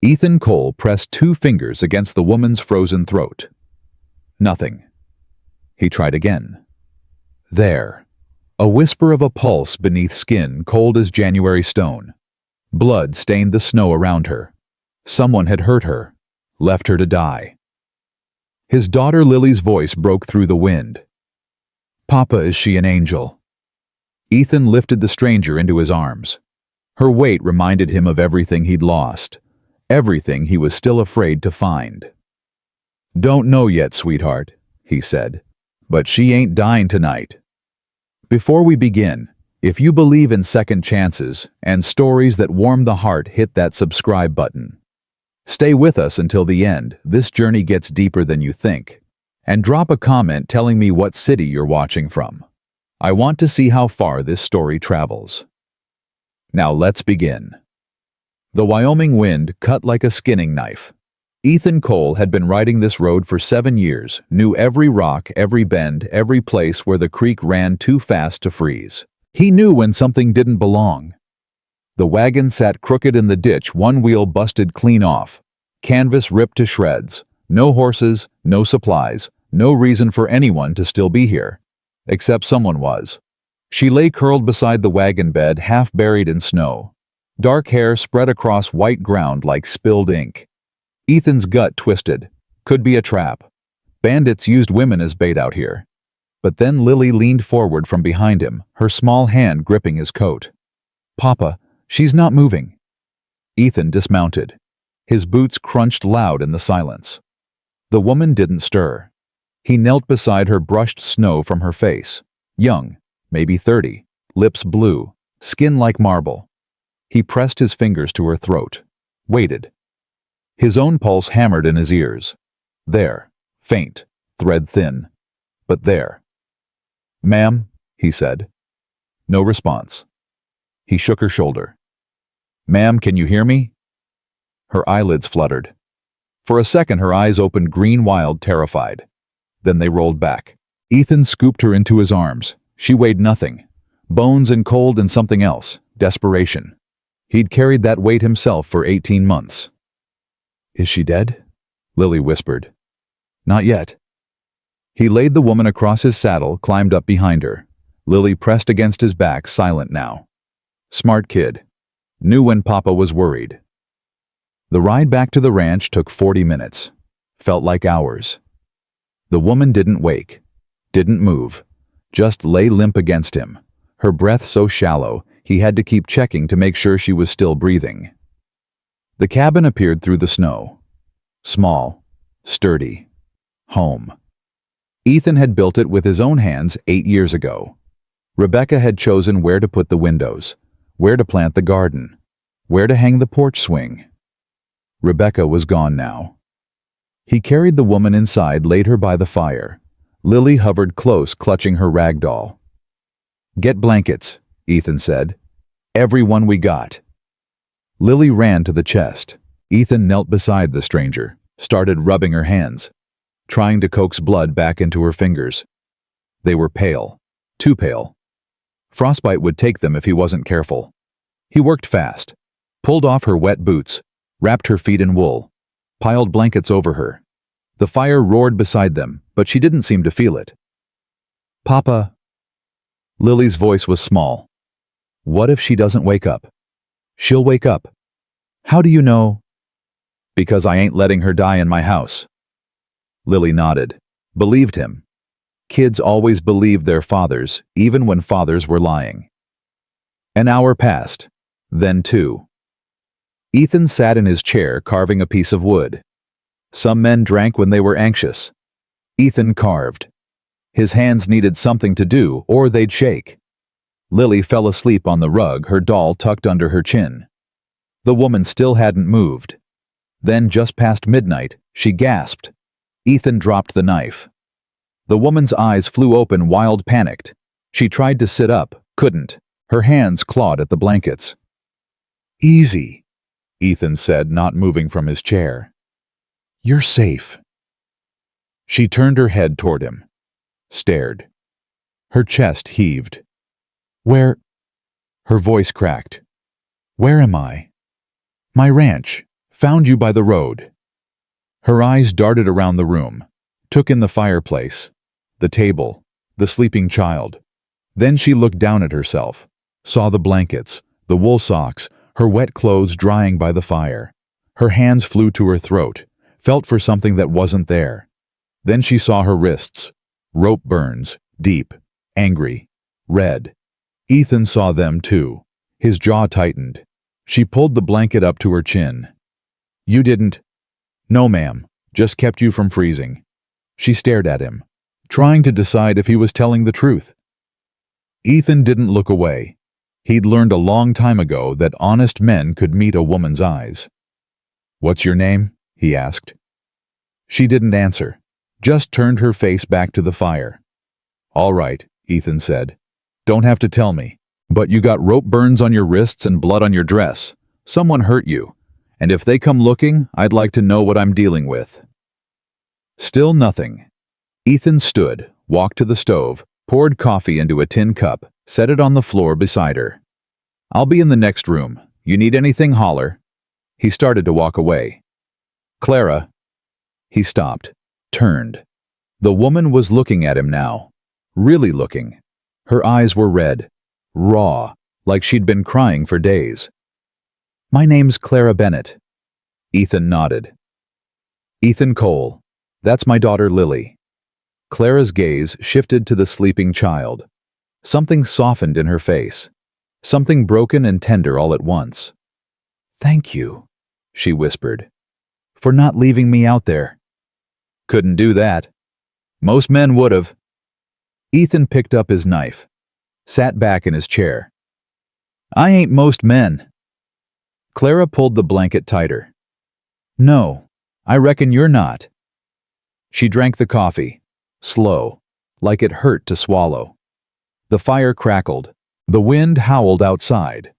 Ethan Cole pressed 2 fingers against the woman's frozen throat. Nothing. He tried again. There. A whisper of a pulse beneath skin cold as January stone. Blood stained the snow around her. Someone had hurt her, left her to die. His daughter Lily's voice broke through the wind. "Papa, is she an angel?" Ethan lifted the stranger into his arms. Her weight reminded him of everything he'd lost, everything he was still afraid to find. "Don't know yet, sweetheart," he said, "but she ain't dying tonight." Before we begin, if you believe in second chances and stories that warm the heart, hit that subscribe button. Stay with us until the end. This journey gets deeper than you think. And drop a comment telling me what city you're watching from. I want to see how far this story travels. Now let's begin. The Wyoming wind cut like a skinning knife. Ethan Cole had been riding this road for 7 years, knew every rock, every bend, every place where the creek ran too fast to freeze. He knew when something didn't belong. The wagon sat crooked in the ditch, one wheel busted clean off. Canvas ripped to shreds. No horses, no supplies, no reason for anyone to still be here. Except someone was. She lay curled beside the wagon bed, half buried in snow. Dark hair spread across white ground like spilled ink. Ethan's gut twisted. Could be a trap. Bandits used women as bait out here. But then Lily leaned forward from behind him, her small hand gripping his coat. "Papa, she's not moving." Ethan dismounted. His boots crunched loud in the silence. The woman didn't stir. He knelt beside her, brushed snow from her face. Young, maybe 30, lips blue, skin like marble. He pressed his fingers to her throat, waited. His own pulse hammered in his ears. There, faint, thread thin, but there. "Ma'am," he said. No response. He shook her shoulder. "Ma'am, can you hear me?" Her eyelids fluttered. For a second her eyes opened green, wild, terrified. Then they rolled back. Ethan scooped her into his arms. She weighed nothing. Bones and cold and something else. Desperation. He'd carried that weight himself for 18 months. "Is she dead?" Lily whispered. "Not yet." He laid the woman across his saddle, climbed up behind her. Lily pressed against his back, silent now. Smart kid. Knew when Papa was worried. The ride back to the ranch took 40 minutes. Felt like hours. The woman didn't wake. Didn't move. Just lay limp against him. Her breath so shallow, he had to keep checking to make sure she was still breathing. The cabin appeared through the snow. Small. Sturdy. Home. Ethan had built it with his own hands 8 years ago. Rebecca had chosen where to put the windows, where to plant the garden, where to hang the porch swing. Rebecca was gone now. He carried the woman inside, laid her by the fire. Lily hovered close, clutching her rag doll. "Get blankets," Ethan said. "Every one we got." Lily ran to the chest. Ethan knelt beside the stranger, started rubbing her hands, trying to coax blood back into her fingers. They were pale. Too pale. Frostbite would take them if he wasn't careful. He worked fast, pulled off her wet boots, wrapped her feet in wool, piled blankets over her. The fire roared beside them, but she didn't seem to feel it. "Papa." Lily's voice was small. "What if she doesn't wake up?" "She'll wake up." "How do you know?" "Because I ain't letting her die in my house." Lily nodded. Believed him. Kids always believed their fathers, even when fathers were lying. An hour passed. Then 2. Ethan sat in his chair, carving a piece of wood. Some men drank when they were anxious. Ethan carved. His hands needed something to do, or they'd shake. Lily fell asleep on the rug, her doll tucked under her chin. The woman still hadn't moved. Then, just past midnight, she gasped. Ethan dropped the knife. The woman's eyes flew open, wild, panicked. She tried to sit up, couldn't. Her hands clawed at the blankets. "Easy," Ethan said, not moving from his chair. "You're safe." She turned her head toward him. Stared. Her chest heaved. "Where?" Her voice cracked. "Where am I?" "My ranch. Found you by the road." Her eyes darted around the room, took in the fireplace, the table, the sleeping child. Then she looked down at herself, saw the blankets, the wool socks, her wet clothes drying by the fire. Her hands flew to her throat, felt for something that wasn't there. Then she saw her wrists, rope burns, deep, angry, red. Ethan saw them too. His jaw tightened. She pulled the blanket up to her chin. "You didn't—" "No, ma'am. Just kept you from freezing." She stared at him, trying to decide if he was telling the truth. Ethan didn't look away. He'd learned a long time ago that honest men could meet a woman's eyes. "What's your name?" he asked. She didn't answer, just turned her face back to the fire. "All right," Ethan said. "Don't have to tell me. But you got rope burns on your wrists and blood on your dress. Someone hurt you. And if they come looking, I'd like to know what I'm dealing with." Still nothing. Ethan stood, walked to the stove, poured coffee into a tin cup, set it on the floor beside her. "I'll be in the next room. You need anything, holler." He started to walk away. "Clara." He stopped, turned. The woman was looking at him now. Really looking. Her eyes were red, raw, like she'd been crying for days. "My name's Clara Bennett." Ethan nodded. "Ethan Cole. That's my daughter Lily." Clara's gaze shifted to the sleeping child. Something softened in her face. Something broken and tender all at once. "Thank you," she whispered, "for not leaving me out there." "Couldn't do that. Most men would have." Ethan picked up his knife, sat back in his chair. "I ain't most men." Clara pulled the blanket tighter. "No, I reckon you're not." She drank the coffee, slow, like it hurt to swallow. The fire crackled, the wind howled outside.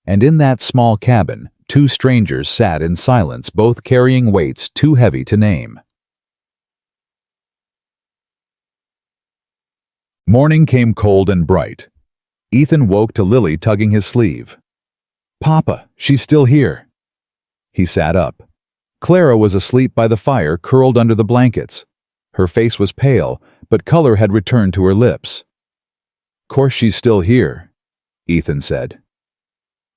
And in that small cabin, two strangers sat in silence, both carrying weights too heavy to name. Morning came cold and bright. Ethan woke to Lily tugging his sleeve. "Papa, she's still here." He sat up. Clara was asleep by the fire, curled under the blankets. Her face was pale, but color had returned to her lips. "Course she's still here," Ethan said.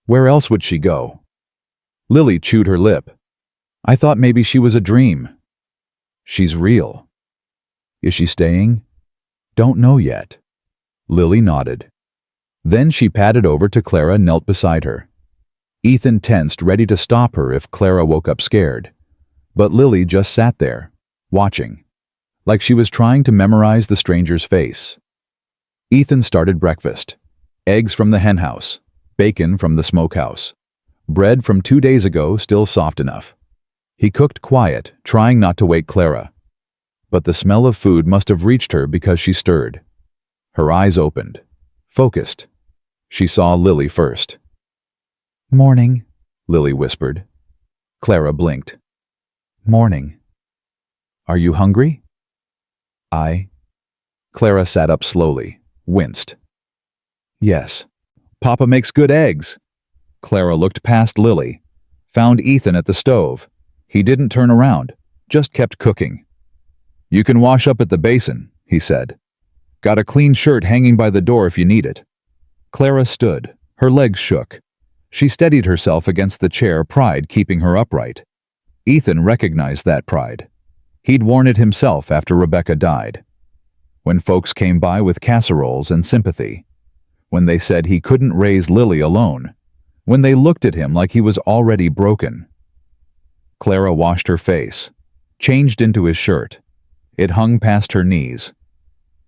"Where else would she go?" Lily chewed her lip. "I thought maybe she was a dream." "She's real." "Is she staying?" "Don't know yet." Lily nodded. Then she padded over to Clara and knelt beside her. Ethan tensed, ready to stop her if Clara woke up scared. But Lily just sat there, watching, like she was trying to memorize the stranger's face. Ethan started breakfast. Eggs from the henhouse, bacon from the smokehouse, bread from 2 days ago still soft enough. He cooked quiet, trying not to wake Clara. But the smell of food must have reached her because she stirred. Her eyes opened, focused. She saw Lily first. "Morning," Lily whispered. Clara blinked. "Morning." "Are you hungry?" "I—" Clara sat up slowly, winced. "Yes. Papa makes good eggs." Clara looked past Lily, found Ethan at the stove. He didn't turn around, just kept cooking. "You can wash up at the basin," he said. "Got a clean shirt hanging by the door if you need it." Clara stood, her legs shook. She steadied herself against the chair, pride keeping her upright. Ethan recognized that pride. He'd worn it himself after Rebecca died. When folks came by with casseroles and sympathy. When they said he couldn't raise Lily alone. When they looked at him like he was already broken. Clara washed her face, changed into his shirt. It hung past her knees.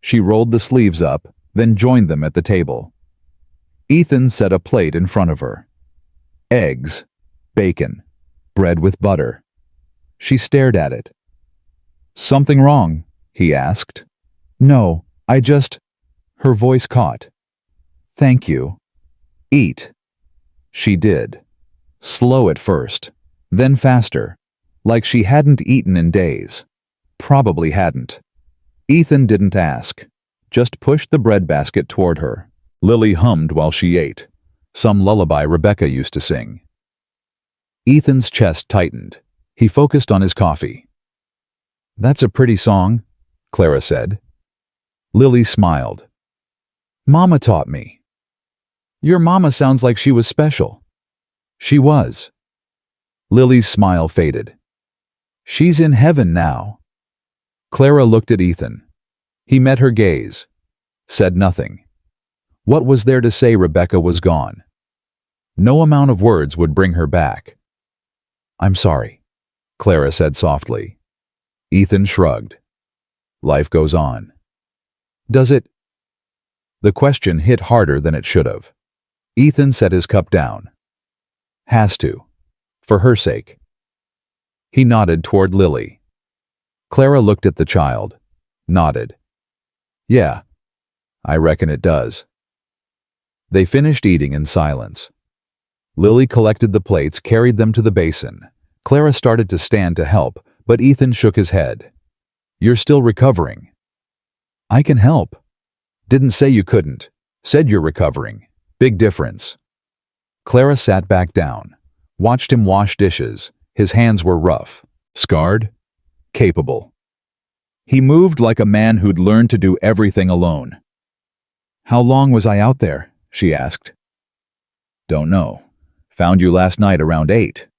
She rolled the sleeves up, then joined them at the table. Ethan set a plate in front of her. Eggs, bacon, bread with butter. She stared at it. "Something wrong?" he asked. "No, I just—" Her voice caught. "Thank you. Eat." She did. Slow at first, then faster, like she hadn't eaten in days. Probably hadn't. Ethan didn't ask, just pushed the breadbasket toward her. Lily hummed while she ate, some lullaby Rebecca used to sing. Ethan's chest tightened. He focused on his coffee. "That's a pretty song," Clara said. Lily smiled. "Mama taught me." "Your mama sounds like she was special." "She was." Lily's smile faded. "She's in heaven now." Clara looked at Ethan. He met her gaze, said nothing. What was there to say Rebecca was gone? No amount of words would bring her back. "I'm sorry," Clara said softly. Ethan shrugged. Life goes on. Does it? The question hit harder than it should have. Ethan set his cup down. Has to. For her sake. He nodded toward Lily. Clara looked at the child, nodded. "Yeah, I reckon it does." They finished eating in silence. Lily collected the plates, carried them to the basin. Clara started to stand to help, but Ethan shook his head. "You're still recovering." "I can help." "Didn't say you couldn't. Said you're recovering. Big difference." Clara sat back down, watched him wash dishes. His hands were rough, scarred, capable. He moved like a man who'd learned to do everything alone. "How long was I out there?" she asked. "Don't know. Found you last night around 8.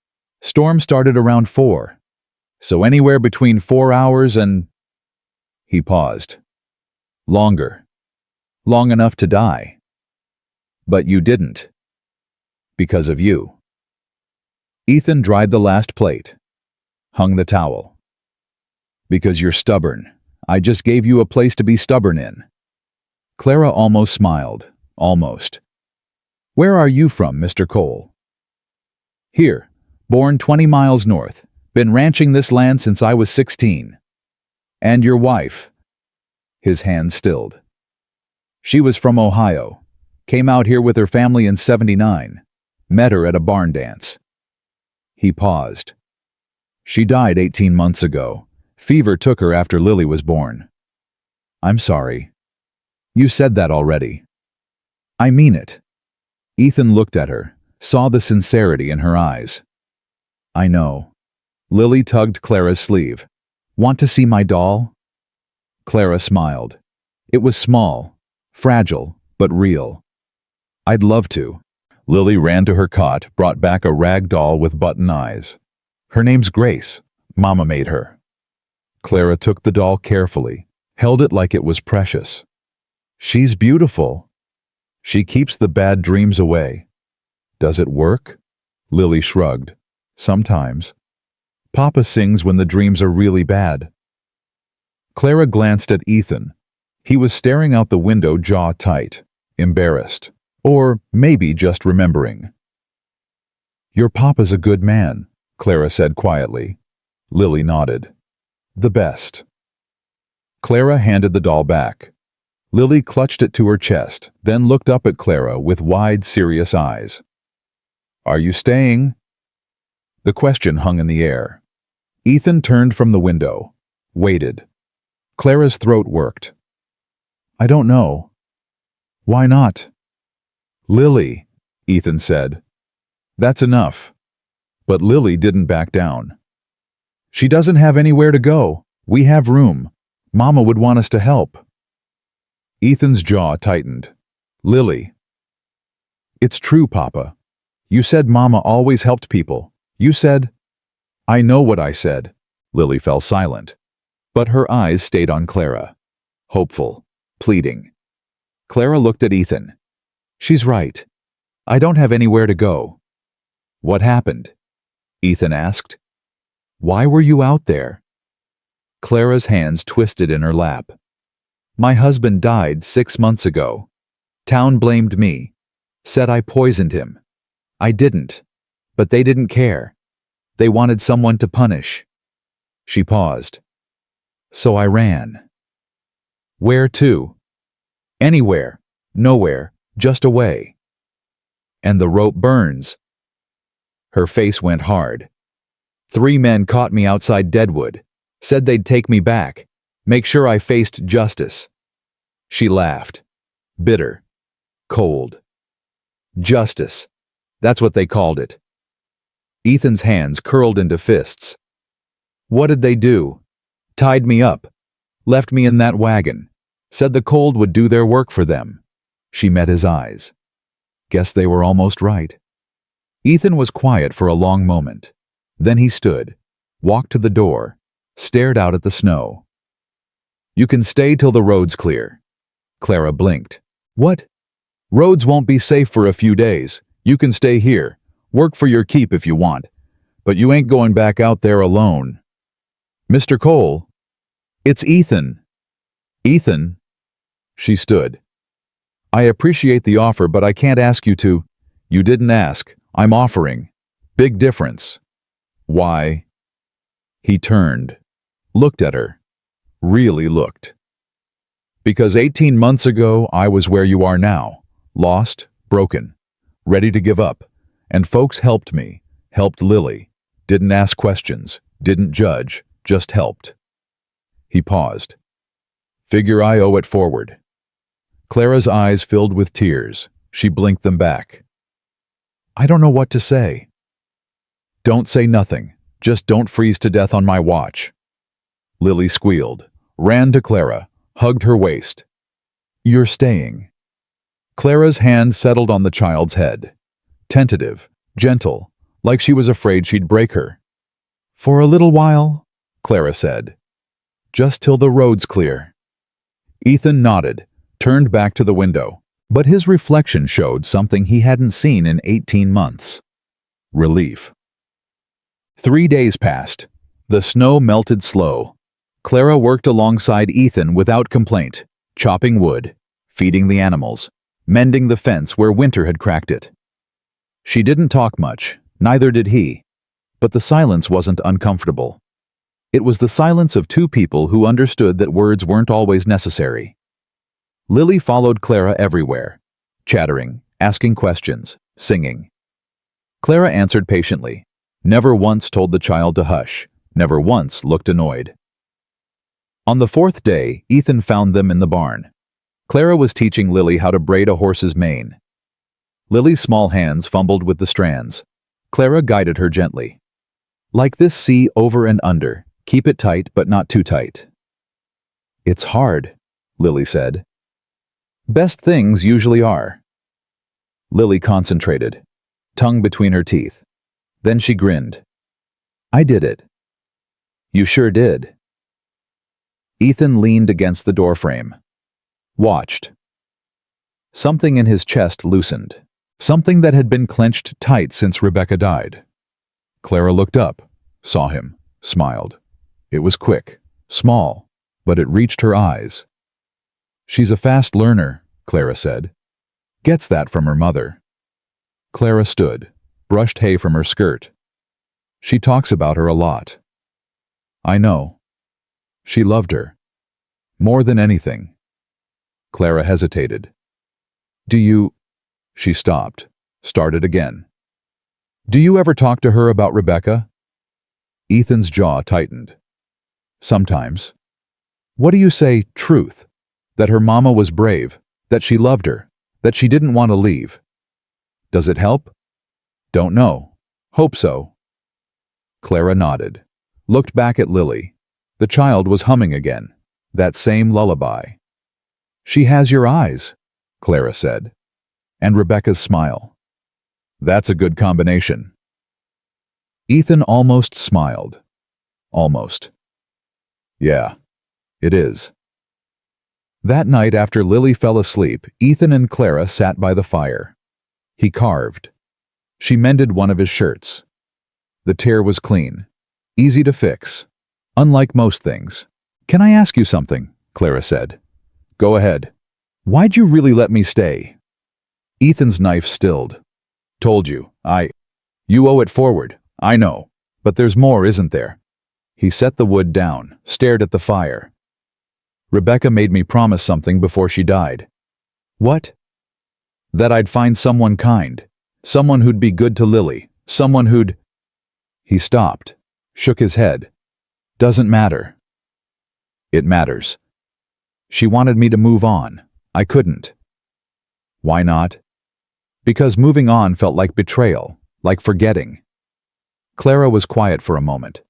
Storm started around 4. So anywhere between 4 hours and—" He paused. "Longer. Long enough to die. But you didn't. Because of you." Ethan dried the last plate, hung the towel. "Because you're stubborn. I just gave you a place to be stubborn in." Clara almost smiled. Almost. "Where are you from, Mr. Cole?" "Here. Born 20 miles north. Been ranching this land since I was 16. "And your wife?" His hand stilled. "She was from Ohio. Came out here with her family in 79. Met her at a barn dance." He paused. "She died 18 months ago. Fever took her after Lily was born." "I'm sorry." "You said that already." "I mean it." Ethan looked at her, saw the sincerity in her eyes. "I know." Lily tugged Clara's sleeve. "Want to see my doll?" Clara smiled. It was small, fragile, but real. "I'd love to." Lily ran to her cot, brought back a rag doll with button eyes. "Her name's Grace. Mama made her." Clara took the doll carefully, held it like it was precious. "She's beautiful." "She keeps the bad dreams away." "Does it work?" Lily shrugged. "Sometimes. Papa sings when the dreams are really bad." Clara glanced at Ethan. He was staring out the window, jaw tight, embarrassed, or maybe just remembering. "Your papa's a good man," Clara said quietly. Lily nodded. "The best." Clara handed the doll back. Lily clutched it to her chest, then looked up at Clara with wide, serious eyes. "Are you staying?" The question hung in the air. Ethan turned from the window, waited. Clara's throat worked. "I don't know." "Why not?" "Lily," Ethan said. "That's enough." But Lily didn't back down. "She doesn't have anywhere to go. We have room. Mama would want us to help." Ethan's jaw tightened. "Lily." "It's true, Papa. You said Mama always helped people. You said—" "I know what I said." Lily fell silent. But her eyes stayed on Clara. Hopeful, pleading. Clara looked at Ethan. "She's right. I don't have anywhere to go." "What happened?" Ethan asked. "Why were you out there?" Clara's hands twisted in her lap. "My husband died 6 months ago. Town blamed me. Said I poisoned him. I didn't. But they didn't care. They wanted someone to punish." She paused. "So I ran." "Where to?" "Anywhere. Nowhere. Just away." "And the rope burns." Her face went hard. 3 men caught me outside Deadwood. Said they'd take me back. Make sure I faced justice." She laughed. Bitter. Cold. "Justice. That's what they called it." Ethan's hands curled into fists. What did they do? Tied me up. Left me in that wagon. Said the cold would do their work for them. She met his eyes. Guess they were almost right. Ethan was quiet for a long moment. Then he stood, walked to the door, stared out at the snow. You can stay till the road's clear. Clara blinked. What? Roads won't be safe for a few days. You can stay here. Work for your keep if you want. But you ain't going back out there alone. Mr. Cole? It's Ethan. Ethan? She stood. I appreciate the offer, but I can't ask you to. You didn't ask. I'm offering. Big difference. Why? He turned, looked at her, really looked. Because 18 months ago, I was where you are now, lost, broken, ready to give up, and folks helped me, helped Lily, didn't ask questions, didn't judge, just helped. He paused. Figure I owe it forward. Clara's eyes filled with tears. She blinked them back. I don't know what to say. Don't say nothing. Just don't freeze to death on my watch. Lily squealed, ran to Clara, hugged her waist. You're staying. Clara's hand settled on the child's head. Tentative, gentle, like she was afraid she'd break her. For a little while, Clara said. Just till the road's clear. Ethan nodded, turned back to the window, but his reflection showed something he hadn't seen in 18 months. Relief. 3 days passed. The snow melted slow. Clara worked alongside Ethan without complaint, chopping wood, feeding the animals, mending the fence where winter had cracked it. She didn't talk much, neither did he, but the silence wasn't uncomfortable. It was the silence of two people who understood that words weren't always necessary. Lily followed Clara everywhere, chattering, asking questions, singing. Clara answered patiently, never once told the child to hush, never once looked annoyed. On the 4th day, Ethan found them in the barn. Clara was teaching Lily how to braid a horse's mane. Lily's small hands fumbled with the strands. Clara guided her gently. Like this, see over and under. Keep it tight, but not too tight. It's hard, Lily said. Best things usually are. Lily concentrated, tongue between her teeth. Then she grinned. I did it. You sure did. Ethan leaned against the doorframe. Watched. Something in his chest loosened. Something that had been clenched tight since Rebecca died. Clara looked up, saw him, smiled. It was quick, small, but it reached her eyes. She's a fast learner, Clara said. Gets that from her mother. Clara stood, brushed hay from her skirt. She talks about her a lot. I know. She loved her. More than anything. Clara hesitated. Do you... She stopped, started again. Do you ever talk to her about Rebecca? Ethan's jaw tightened. Sometimes. What do you say, truth? That her mama was brave, that she loved her, that she didn't want to leave. Does it help? Don't know. Hope so. Clara nodded, looked back at Lily. The child was humming again, that same lullaby. She has your eyes, Clara said, and Rebecca's smile. That's a good combination. Ethan almost smiled. Almost. Yeah, it is. That night after Lily fell asleep, Ethan and Clara sat by the fire. He carved. She mended one of his shirts. The tear was clean, easy to fix, unlike most things. Can I ask you something? Clara said. Go ahead. Why'd you really let me stay? Ethan's knife stilled. Told you, You owe it forward, I know. But there's more, isn't there? He set the wood down, stared at the fire. Rebecca made me promise something before she died. What? That I'd find someone kind, someone who'd be good to Lily, someone who'd... He stopped, shook his head. Doesn't matter. It matters. She wanted me to move on. I couldn't. Why not? Because moving on felt like betrayal, like forgetting. Clara was quiet for a moment.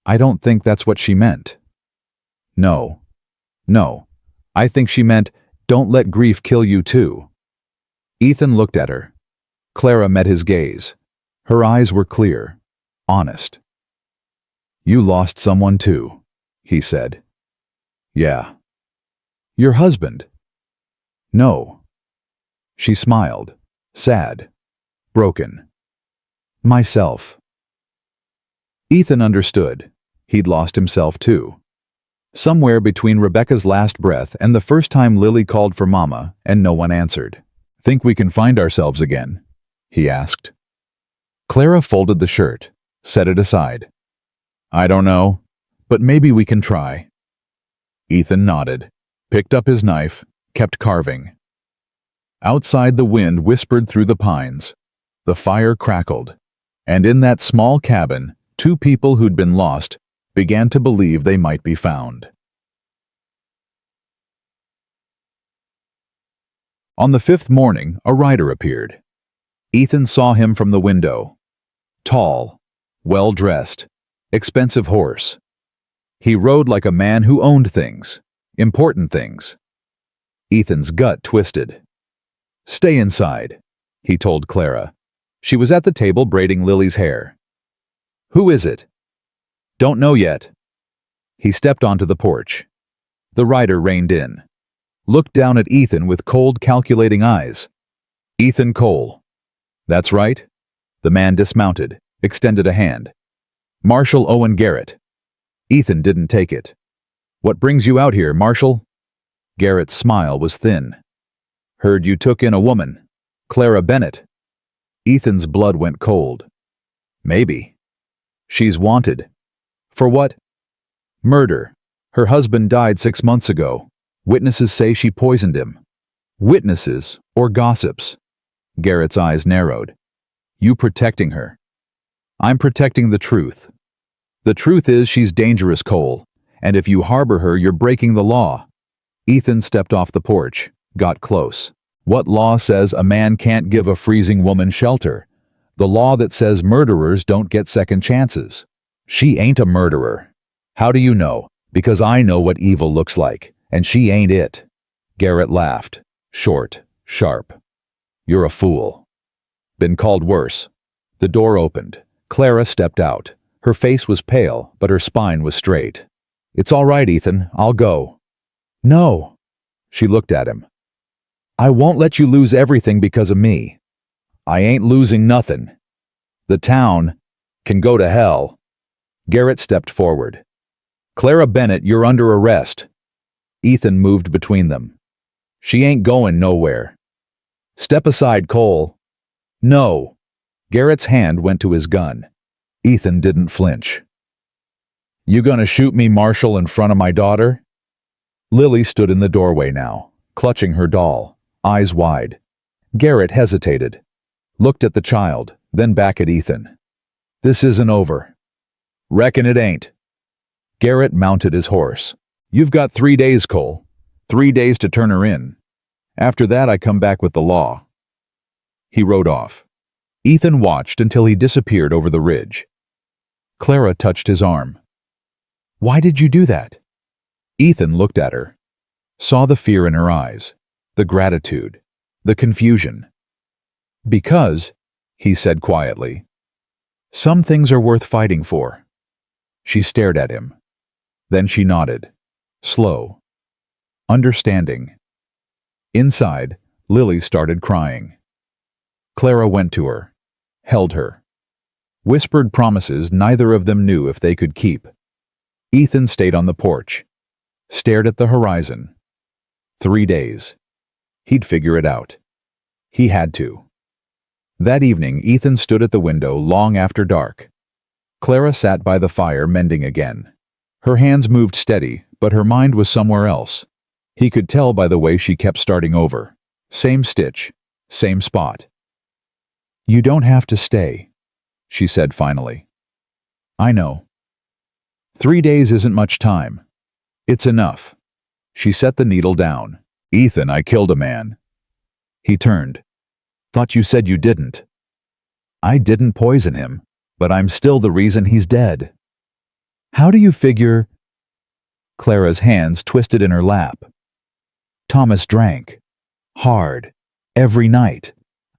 I don't think that's what she meant. No. No. I think she meant, don't let grief kill you too. Ethan looked at her. Clara met his gaze. Her eyes were clear, honest. You lost someone too, he said. Yeah. Your husband? No. She smiled, sad, broken. Myself. Ethan understood. He'd lost himself too. Somewhere between Rebecca's last breath and the first time Lily called for Mama and no one answered. Think we can find ourselves again? He asked. Clara folded the shirt, set it aside. I don't know, but maybe we can try. Ethan nodded, picked up his knife, kept carving. Outside the wind whispered through the pines. The fire crackled, and in that small cabin, two people who'd been lost began to believe they might be found. On the fifth morning, a rider appeared. Ethan saw him from the window. Tall, well-dressed, expensive horse. He rode like a man who owned things, important things. Ethan's gut twisted. Stay inside, he told Clara. She was at the table braiding Lily's hair. Who is it? Don't know yet. He stepped onto the porch. The rider reined in. Looked down at Ethan with cold, calculating eyes. Ethan Cole. That's right. The man dismounted, extended a hand. Marshal Owen Garrett. Ethan didn't take it. What brings you out here, Marshal? Garrett's smile was thin. Heard you took in a woman. Clara Bennett. Ethan's blood went cold. Maybe. She's wanted. For what? Murder. Her husband died 6 months ago. Witnesses say she poisoned him. Witnesses or gossips? Garrett's eyes narrowed. You protecting her. I'm protecting the truth. The truth is she's dangerous, Cole, and if you harbor her, you're breaking the law. Ethan stepped off the porch, got close. What law says a man can't give a freezing woman shelter? The law that says murderers don't get second chances. She ain't a murderer. How do you know? Because I know what evil looks like, and she ain't it. Garrett laughed, short, sharp. You're a fool. Been called worse. The door opened. Clara stepped out. Her face was pale, but her spine was straight. It's all right, Ethan. I'll go. No. She looked at him. I won't let you lose everything because of me. I ain't losing nothing. The town can go to hell. Garrett stepped forward. Clara Bennett, you're under arrest. Ethan moved between them. She ain't going nowhere. Step aside, Cole. No. Garrett's hand went to his gun. Ethan didn't flinch. You gonna shoot me, Marshal, in front of my daughter? Lily stood in the doorway now, clutching her doll, eyes wide. Garrett hesitated, looked at the child, then back at Ethan. This isn't over. Reckon it ain't. Garrett mounted his horse. You've got 3 days, Cole. 3 days to turn her in. After that, I come back with the law. He rode off. Ethan watched until he disappeared over the ridge. Clara touched his arm. Why did you do that? Ethan looked at her, saw the fear in her eyes, the gratitude, the confusion. Because, he said quietly, some things are worth fighting for. She stared at him. Then she nodded, slow, understanding. Inside, Lily started crying. Clara went to her, held her. Whispered promises neither of them knew if they could keep. Ethan stayed on the porch, stared at the horizon. 3 days. He'd figure it out. He had to. That evening, Ethan stood at the window long after dark. Clara sat by the fire mending again. Her hands moved steady, but her mind was somewhere else. He could tell by the way she kept starting over. Same stitch, same spot. You don't have to stay, she said finally. I know. 3 days isn't much time. It's enough. She set the needle down. Ethan, I killed a man. He turned. Thought you said you didn't. I didn't poison him. but I'm still the reason he's dead. How do you figure? Clara's hands twisted in her lap. Thomas drank. Hard. Every night.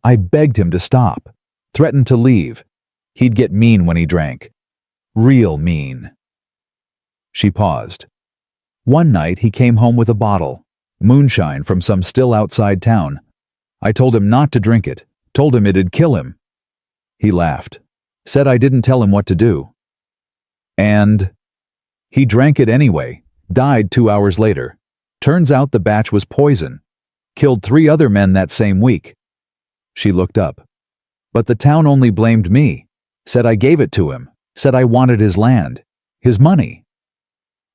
I begged him to stop. Threatened to leave. He'd get mean when he drank. Real mean. She paused. One night he came home with a bottle. Moonshine from some still outside town. I told him not to drink it. Told him it'd kill him. He laughed. Said I didn't tell him what to do. And he drank it anyway. Died 2 hours later. Turns out the batch was poison. Killed 3 other men that same week. She looked up. But the town only blamed me. Said I gave it to him. Said I wanted his land. His money.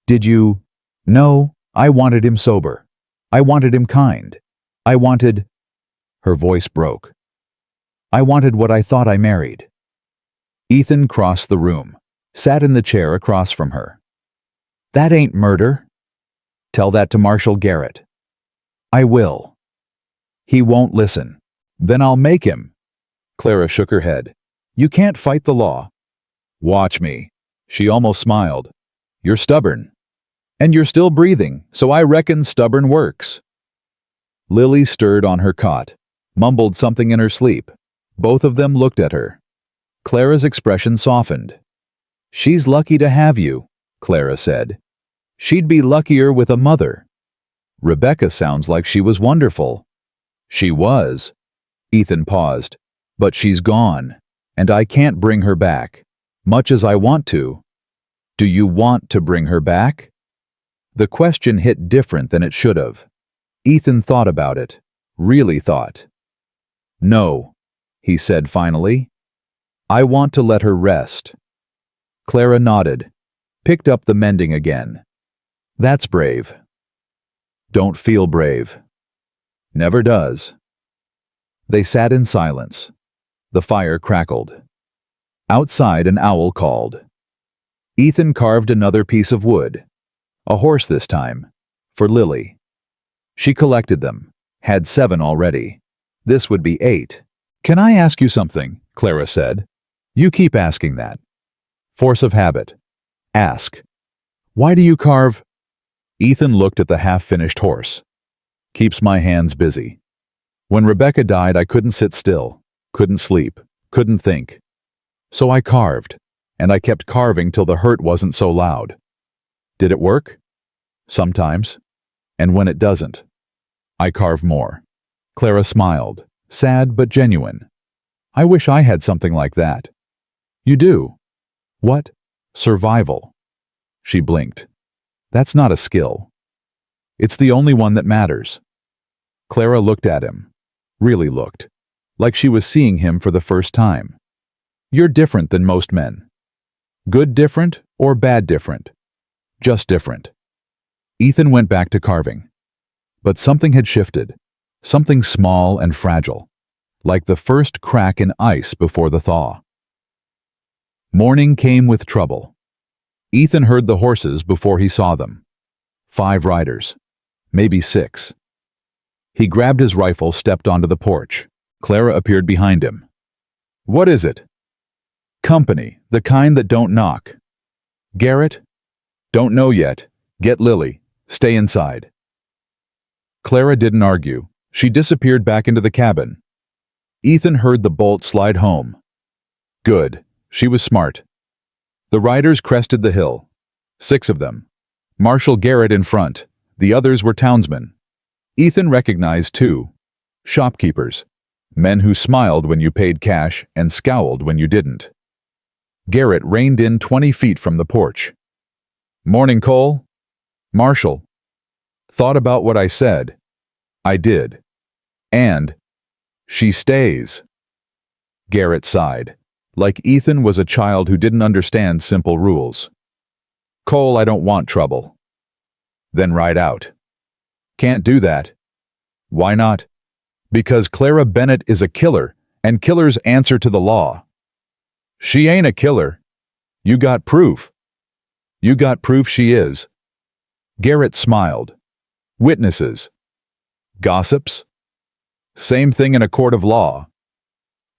Did you? No, I wanted him sober. I wanted him kind. I wanted... Her voice broke. I wanted what I thought I married. Ethan crossed the room. Sat in the chair across from her. That ain't murder. Tell that to Marshal Garrett. I will. He won't listen. Then I'll make him. Clara shook her head. You can't fight the law. Watch me. She almost smiled. You're stubborn. And you're still breathing, so I reckon stubborn works. Lily stirred on her cot, mumbled something in her sleep. Both of them looked at her. Clara's expression softened. She's lucky to have you, Clara said. She'd be luckier with a mother. Rebecca sounds like she was wonderful. She was. Ethan paused. But she's gone, and I can't bring her back, much as I want to. Do you want to bring her back? The question hit different than it should have. Ethan thought about it, really thought. No, he said finally. I want to let her rest. Clara nodded, picked up the mending again. That's brave. Don't feel brave. Never does. They sat in silence. The fire crackled. Outside, an owl called. Ethan carved another piece of wood. A horse this time, for Lily. She collected them, had 7 already. This would be 8. Can I ask you something? Clara said. You keep asking that. Force of habit. Ask. Why do you carve? Ethan looked at the half-finished horse. Keeps my hands busy. When Rebecca died, I couldn't sit still, couldn't sleep, couldn't think. So I carved, and I kept carving till the hurt wasn't so loud. Did it work? Sometimes. And when it doesn't, I carve more. Clara smiled, sad but genuine. I wish I had something like that. You do? What? Survival. She blinked. That's not a skill. It's the only one that matters. Clara looked at him. Really looked. Like she was seeing him for the first time. You're different than most men. Good different or bad different? Just different. Ethan went back to carving. But something had shifted. Something small and fragile. Like the first crack in ice before the thaw. Morning came with trouble. Ethan heard the horses before he saw them. 5 riders. Maybe 6. He grabbed his rifle, stepped onto the porch. Clara appeared behind him. What is it? Company, the kind that don't knock. Garrett? Don't know yet. Get Lily. Stay inside. Clara didn't argue. She disappeared back into the cabin. Ethan heard the bolt slide home. Good. She was smart. The riders crested the hill. 6 of them. Marshal Garrett in front. The others were townsmen. Ethan recognized 2. Shopkeepers. Men who smiled when you paid cash and scowled when you didn't. Garrett reined in 20 feet from the porch. Morning, Cole. Marshal. Thought about what I said. I did. And she stays. Garrett sighed, like Ethan was a child who didn't understand simple rules. Cole, I don't want trouble. Then ride out. Can't do that. Why not? Because Clara Bennett is a killer, and killers answer to the law. She ain't a killer. You got proof. You got proof she is. Garrett smiled. Witnesses. Gossips. Same thing in a court of law.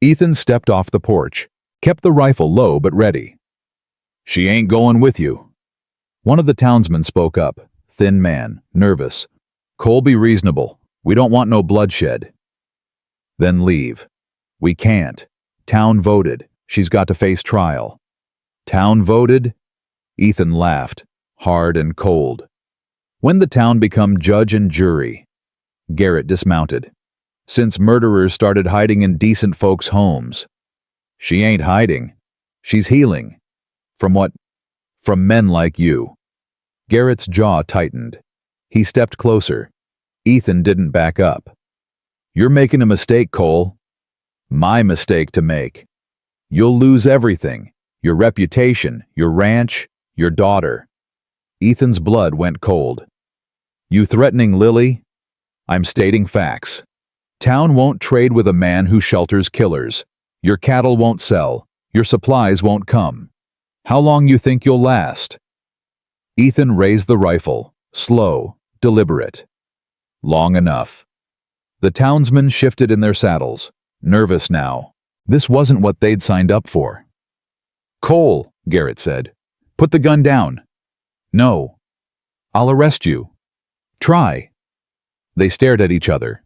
Ethan stepped off the porch, kept the rifle low but ready. "She ain't going with you." One of the townsmen spoke up, thin man, nervous. "Cole, be reasonable. We don't want no bloodshed." "Then leave." "We can't. Town voted. She's got to face trial." "Town voted?" Ethan laughed, hard and cold. "When the town become judge and jury." Garrett dismounted. "Since murderers started hiding in decent folks' homes." "She ain't hiding. She's healing." "From what?" "From men like you." Garrett's jaw tightened. He stepped closer. Ethan didn't back up. "You're making a mistake, Cole." "My mistake to make. You'll lose everything. Your reputation, your ranch, your daughter." Ethan's blood went cold. "You threatening Lily?" "I'm stating facts. Town won't trade with a man who shelters killers. Your cattle won't sell. Your supplies won't come. How long you think you'll last?" Ethan raised the rifle, slow, deliberate. "Long enough." The townsmen shifted in their saddles, nervous now. This wasn't what they'd signed up for. "Cole," Garrett said, "put the gun down." "No." "I'll arrest you." "Try." They stared at each other.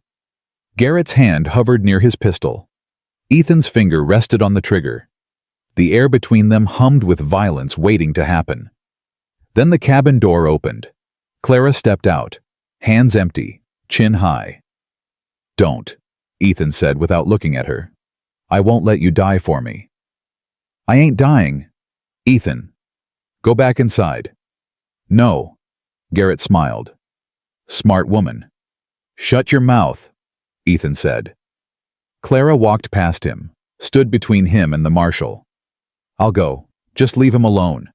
Garrett's hand hovered near his pistol. Ethan's finger rested on the trigger. The air between them hummed with violence waiting to happen. Then the cabin door opened. Clara stepped out, hands empty, chin high. "Don't," Ethan said without looking at her. "I won't let you die for me." "I ain't dying." "Ethan, go back inside." "No." Garrett smiled. "Smart woman." "Shut your mouth," Ethan said. Clara walked past him, stood between him and the marshal. "I'll go. Just leave him alone."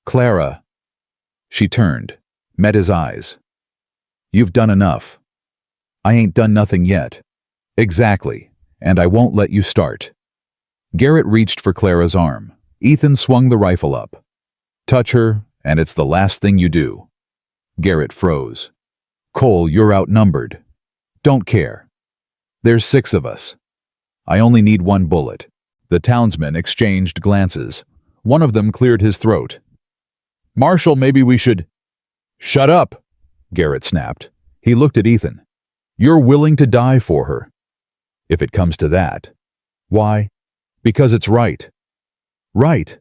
"Clara." She turned, met his eyes. "You've done enough." "I ain't done nothing yet." "Exactly, and I won't let you start." Garrett reached for Clara's arm. Ethan swung the rifle up. "Touch her, and it's the last thing you do." Garrett froze. "Cole, you're outnumbered." "Don't care. There's 6 of us. I only need 1 bullet." The townsmen exchanged glances. One of them cleared his throat. "Marshal, maybe we should—" "Shut up," Garrett snapped. He looked at Ethan. "You're willing to die for her." "If it comes to that." "Why?" "Because it's right." "Right,"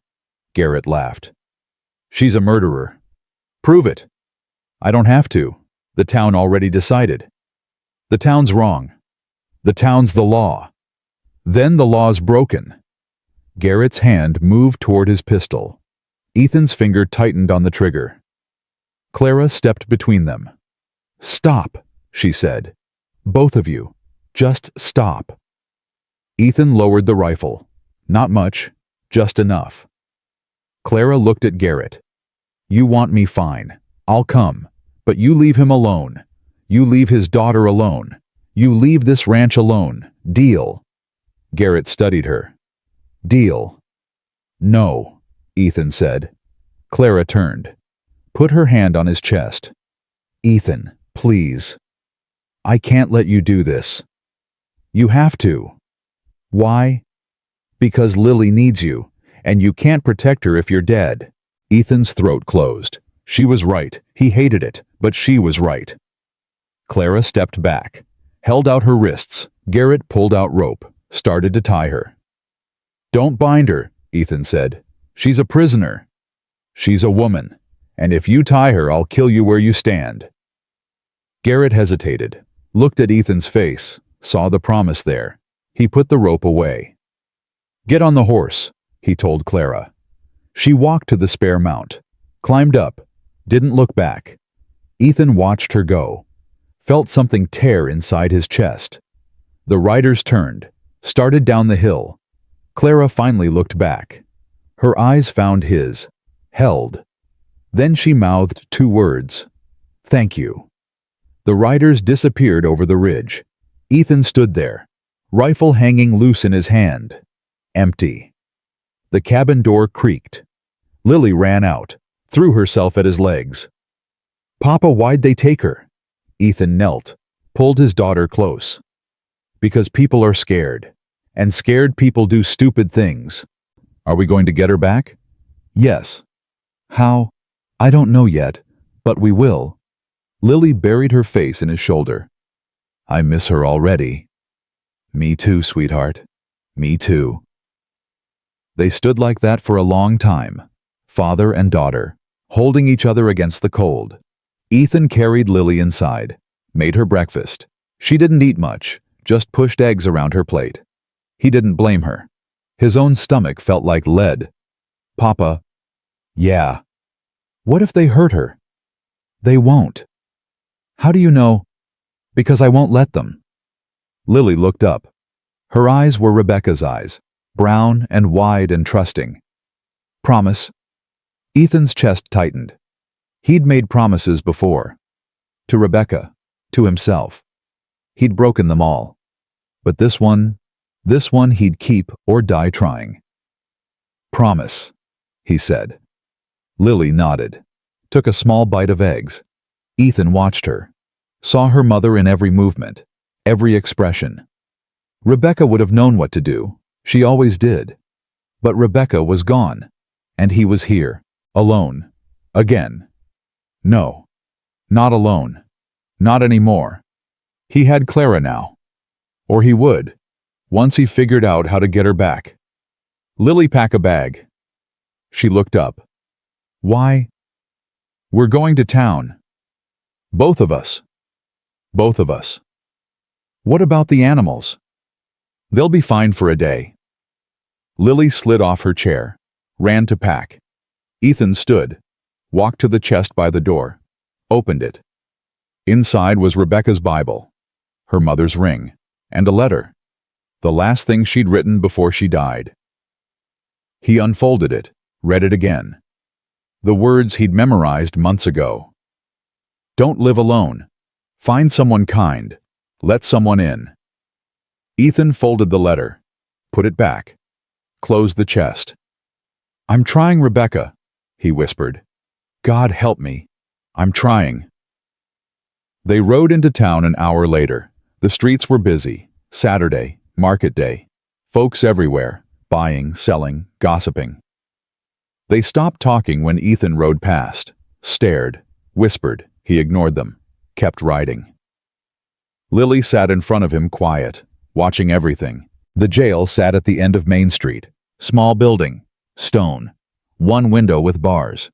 Garrett laughed. "She's a murderer." "Prove it." "I don't have to. The town already decided." "The town's wrong." "The town's the law." "Then the law's broken." Garrett's hand moved toward his pistol. Ethan's finger tightened on the trigger. Clara stepped between them. "Stop," she said. "Both of you. Just stop." Ethan lowered the rifle. Not much, just enough. Clara looked at Garrett. "You want me, fine. I'll come. But you leave him alone. You leave his daughter alone. You leave this ranch alone. Deal." Garrett studied her. "Deal." "No," Ethan said. Clara turned. Put her hand on his chest. "Ethan, please. I can't let you do this." "You have to." "Why?" "Because Lily needs you, and you can't protect her if you're dead." Ethan's throat closed. She was right. He hated it, but she was right. Clara stepped back, held out her wrists. Garrett pulled out rope, started to tie her. "Don't bind her," Ethan said. "She's a prisoner." "She's a woman, and if you tie her, I'll kill you where you stand." Garrett hesitated, looked at Ethan's face, saw the promise there. He put the rope away. "Get on the horse," he told Clara. She walked to the spare mount, climbed up, didn't look back. Ethan watched her go, felt something tear inside his chest. The riders turned, started down the hill. Clara finally looked back. Her eyes found his, held. Then she mouthed 2 words. "Thank you." The riders disappeared over the ridge. Ethan stood there, rifle hanging loose in his hand. Empty. The cabin door creaked. Lily ran out, threw herself at his legs. "Papa, why'd they take her?" Ethan knelt, pulled his daughter close. "Because people are scared, and scared people do stupid things." Are we going to get her back? Yes. How? I don't know yet, but we will. Lily buried her face in his shoulder. I miss her already. Me too, sweetheart. Me too. They stood like that for a long time, father and daughter, holding each other against the cold. Ethan carried Lily inside, made her breakfast. She didn't eat much, just pushed eggs around her plate. He didn't blame her. His own stomach felt like lead. Papa. Yeah. What if they hurt her? They won't. How do you know? Because I won't let them. Lily looked up. Her eyes were Rebecca's eyes, brown and wide and trusting. Promise. Ethan's chest tightened. He'd made promises before. To Rebecca, to himself. He'd broken them all. But this one he'd keep or die trying. Promise, he said. Lily nodded, took a small bite of eggs. Ethan watched her, saw her mother in every movement, every expression. Rebecca would have known what to do. She always did. But Rebecca was gone, and he was here, alone, again. No, not alone. Not anymore. He had Clara now. Or he would, once he figured out how to get her back. Lily, pack a bag. She looked up. Why? We're going to town. Both of us. Both of us. What about the animals? They'll be fine for a day. Lily slid off her chair, ran to pack. Ethan stood, walked to the chest by the door, opened it. Inside was Rebecca's Bible, her mother's ring, and a letter, the last thing she'd written before she died. He unfolded it, read it again. The words he'd memorized months ago. Don't live alone. Find someone kind. Let someone in. Ethan folded the letter, put it back, closed the chest. I'm trying, Rebecca, he whispered. God help me. I'm trying. They rode into town an hour later. The streets were busy. Saturday, market day. Folks everywhere, buying, selling, gossiping. They stopped talking when Ethan rode past, stared, whispered. He ignored them, kept riding. Lily sat in front of him quiet, watching everything. The jail sat at the end of Main Street. Small building, stone, one window with bars.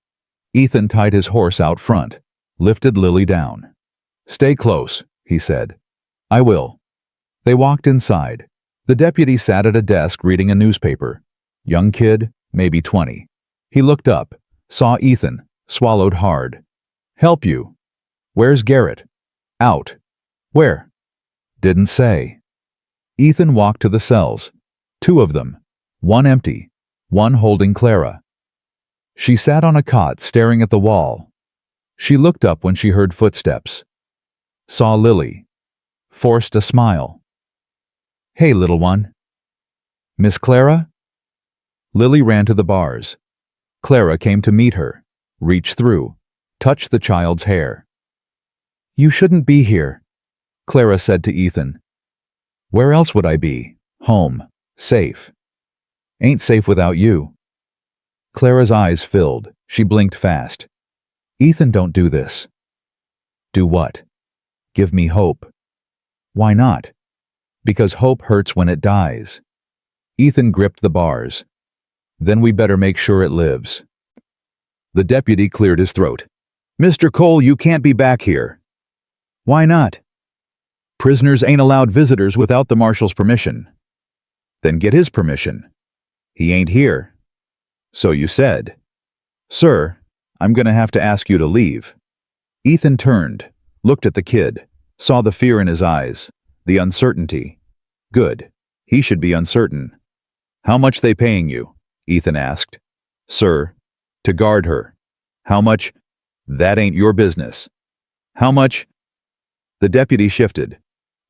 Ethan tied his horse out front, lifted Lily down. Stay close, he said. I will. They walked inside. The deputy sat at a desk reading a newspaper. Young kid, maybe 20. He looked up, saw Ethan, swallowed hard. Help you. Where's Garrett? Out. Where? Didn't say. Ethan walked to the cells. 2 of them. One empty, one holding Clara. She sat on a cot staring at the wall. She looked up when she heard footsteps. Saw Lily. Forced a smile. Hey, little one. Miss Clara? Lily ran to the bars. Clara came to meet her, reached through, touched the child's hair. You shouldn't be here, Clara said to Ethan. Where else would I be? Home. Safe. Ain't safe without you. Clara's eyes filled. She blinked fast. Ethan, don't do this. Do what? Give me hope. Why not? Because hope hurts when it dies. Ethan gripped the bars. Then we better make sure it lives. The deputy cleared his throat. Mr. Cole, you can't be back here. Why not? Prisoners ain't allowed visitors without the marshal's permission. Then get his permission. He ain't here. So you said. Sir, I'm gonna have to ask you to leave. Ethan turned, looked at the kid, saw the fear in his eyes, the uncertainty. Good. He should be uncertain. How much they paying you? Ethan asked. Sir, to guard her. How much? That ain't your business. How much? The deputy shifted.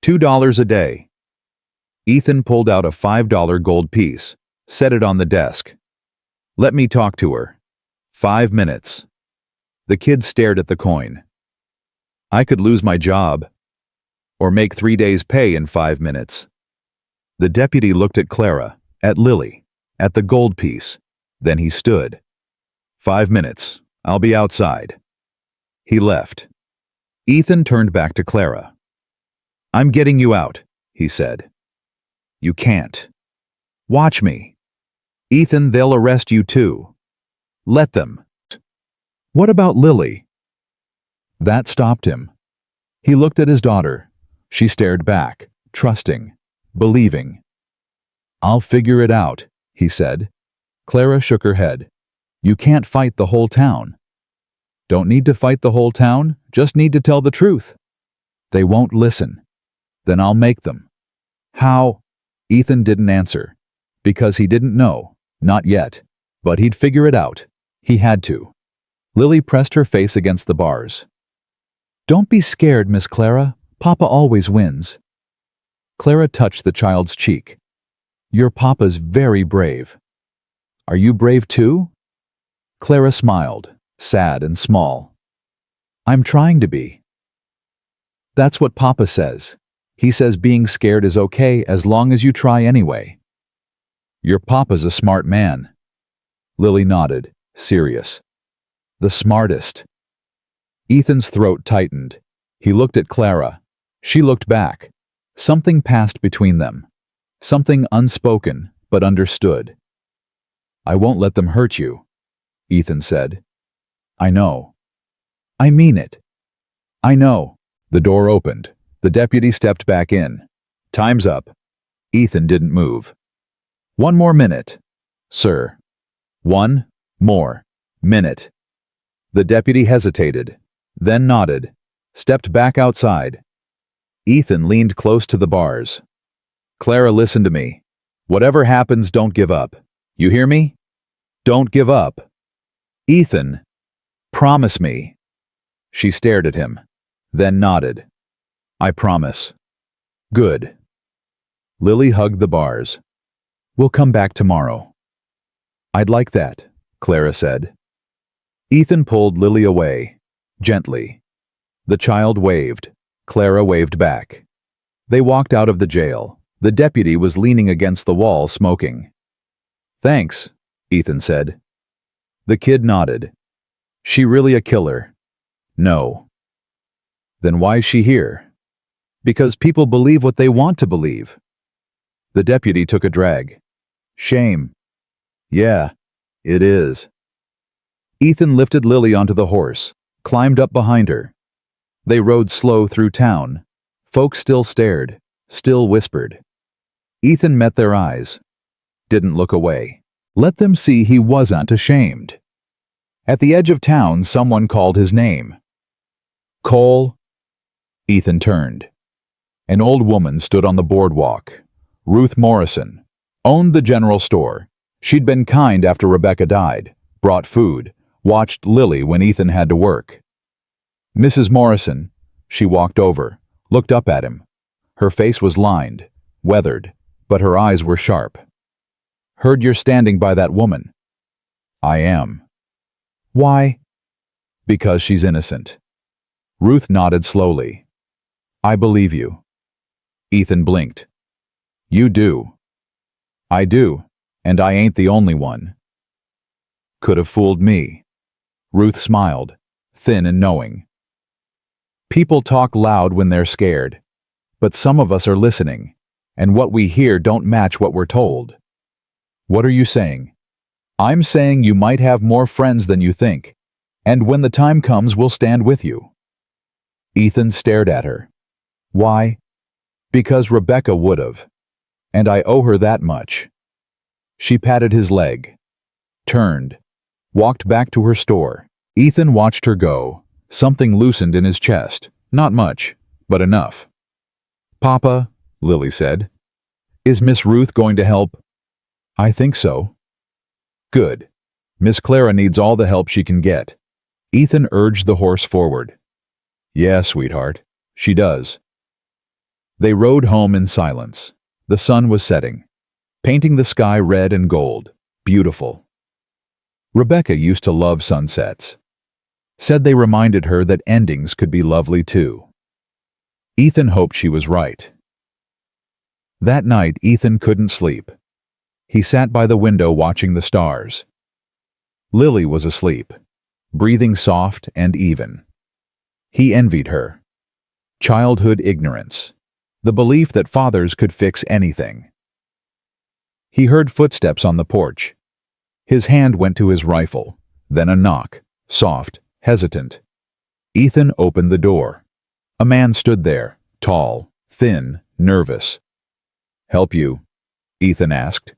$2 a day. Ethan pulled out a $5 gold piece, set it on the desk. Let me talk to her. 5 minutes. The kid stared at the coin. I could lose my job. Or make 3 days' pay in 5 minutes. The deputy looked at Clara, at Lily, at the gold piece. Then he stood. 5 minutes. I'll be outside. He left. Ethan turned back to Clara. I'm getting you out, he said. You can't. Watch me. Ethan, they'll arrest you too. Let them. What about Lily? That stopped him. He looked at his daughter. She stared back, trusting, believing. I'll figure it out, he said. Clara shook her head. You can't fight the whole town. Don't need to fight the whole town, just need to tell the truth. They won't listen. Then I'll make them. How? Ethan didn't answer. Because he didn't know. Not yet. But he'd figure it out. He had to. Lily pressed her face against the bars. Don't be scared, Miss Clara. Papa always wins. Clara touched the child's cheek. Your papa's very brave. Are you brave too? Clara smiled, sad and small. I'm trying to be. That's what Papa says. He says being scared is okay as long as you try anyway. Your papa's a smart man. Lily nodded, serious. The smartest. Ethan's throat tightened. He looked at Clara. She looked back. Something passed between them. Something unspoken, but understood. I won't let them hurt you, Ethan said. I know. I mean it. I know. The door opened. The deputy stepped back in. Time's up. Ethan didn't move. 1 more minute, sir. 1 more minute. The deputy hesitated, then nodded, stepped back outside. Ethan leaned close to the bars. Clara, listen to me. Whatever happens, don't give up. You hear me? Don't give up. Ethan, promise me. She stared at him, then nodded. I promise. Good. Lily hugged the bars. We'll come back tomorrow. I'd like that, Clara said. Ethan pulled Lily away, gently. The child waved. Clara waved back. They walked out of the jail. The deputy was leaning against the wall, smoking. Thanks, Ethan said. The kid nodded. She really a killer? No. Then why's she here? Because people believe what they want to believe. The deputy took a drag. Shame. Yeah, it is. Ethan lifted Lily onto the horse, climbed up behind her. They rode slow through town. Folks still stared, still whispered. Ethan met their eyes. Didn't look away. Let them see he wasn't ashamed. At the edge of town, someone called his name. Cole. Ethan turned. An old woman stood on the boardwalk. Ruth Morrison. Owned the general store. She'd been kind after Rebecca died, brought food, watched Lily when Ethan had to work. Mrs. Morrison. She walked over, looked up at him. Her face was lined, weathered, but her eyes were sharp. Heard you're standing by that woman. I am. Why? Because she's innocent. Ruth nodded slowly. I believe you. Ethan blinked. You do. I do, and I ain't the only one. Could have fooled me. Ruth smiled, thin and knowing. People talk loud when they're scared, but some of us are listening, and what we hear don't match what we're told. What are you saying? I'm saying you might have more friends than you think, and when the time comes, we'll stand with you. Ethan stared at her. Why? Because Rebecca would've, and I owe her that much. She patted his leg, turned, walked back to her store. Ethan watched her go. Something loosened in his chest. Not much, but enough. Papa, Lily said, is Miss Ruth going to help? I think so. Good. Miss Clara needs all the help she can get. Ethan urged the horse forward. Yeah, sweetheart, she does. They rode home in silence. The sun was setting, painting the sky red and gold. Beautiful. Rebecca used to love sunsets. Said they reminded her that endings could be lovely too. Ethan hoped she was right. That night, Ethan couldn't sleep. He sat by the window watching the stars. Lily was asleep, breathing soft and even. He envied her. Childhood ignorance. The belief that fathers could fix anything. He heard footsteps on the porch. His hand went to his rifle, then a knock, soft, hesitant. Ethan opened the door. A man stood there, tall, thin, nervous. "Help you?" Ethan asked.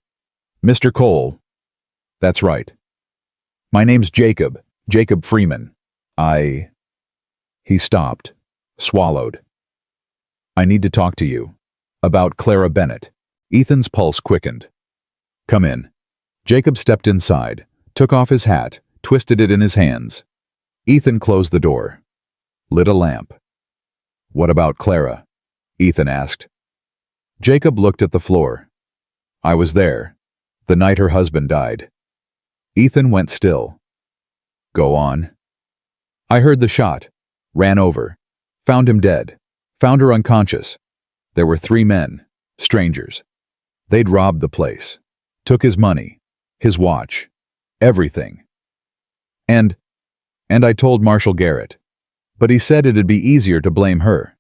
"Mr. Cole." "That's right." "My name's Jacob, Jacob Freeman. He stopped, swallowed. "I need to talk to you. About Clara Bennett." Ethan's pulse quickened. "Come in." Jacob stepped inside, took off his hat, twisted it in his hands. Ethan closed the door, lit a lamp. "What about Clara?" Ethan asked. Jacob looked at the floor. "I was there, the night her husband died." Ethan went still. "Go on." "I heard the shot, ran over, found him dead, found her unconscious. There were 3 men, strangers. They'd robbed the place, took his money, his watch, everything. And I told Marshal Garrett, but he said it'd be easier to blame her.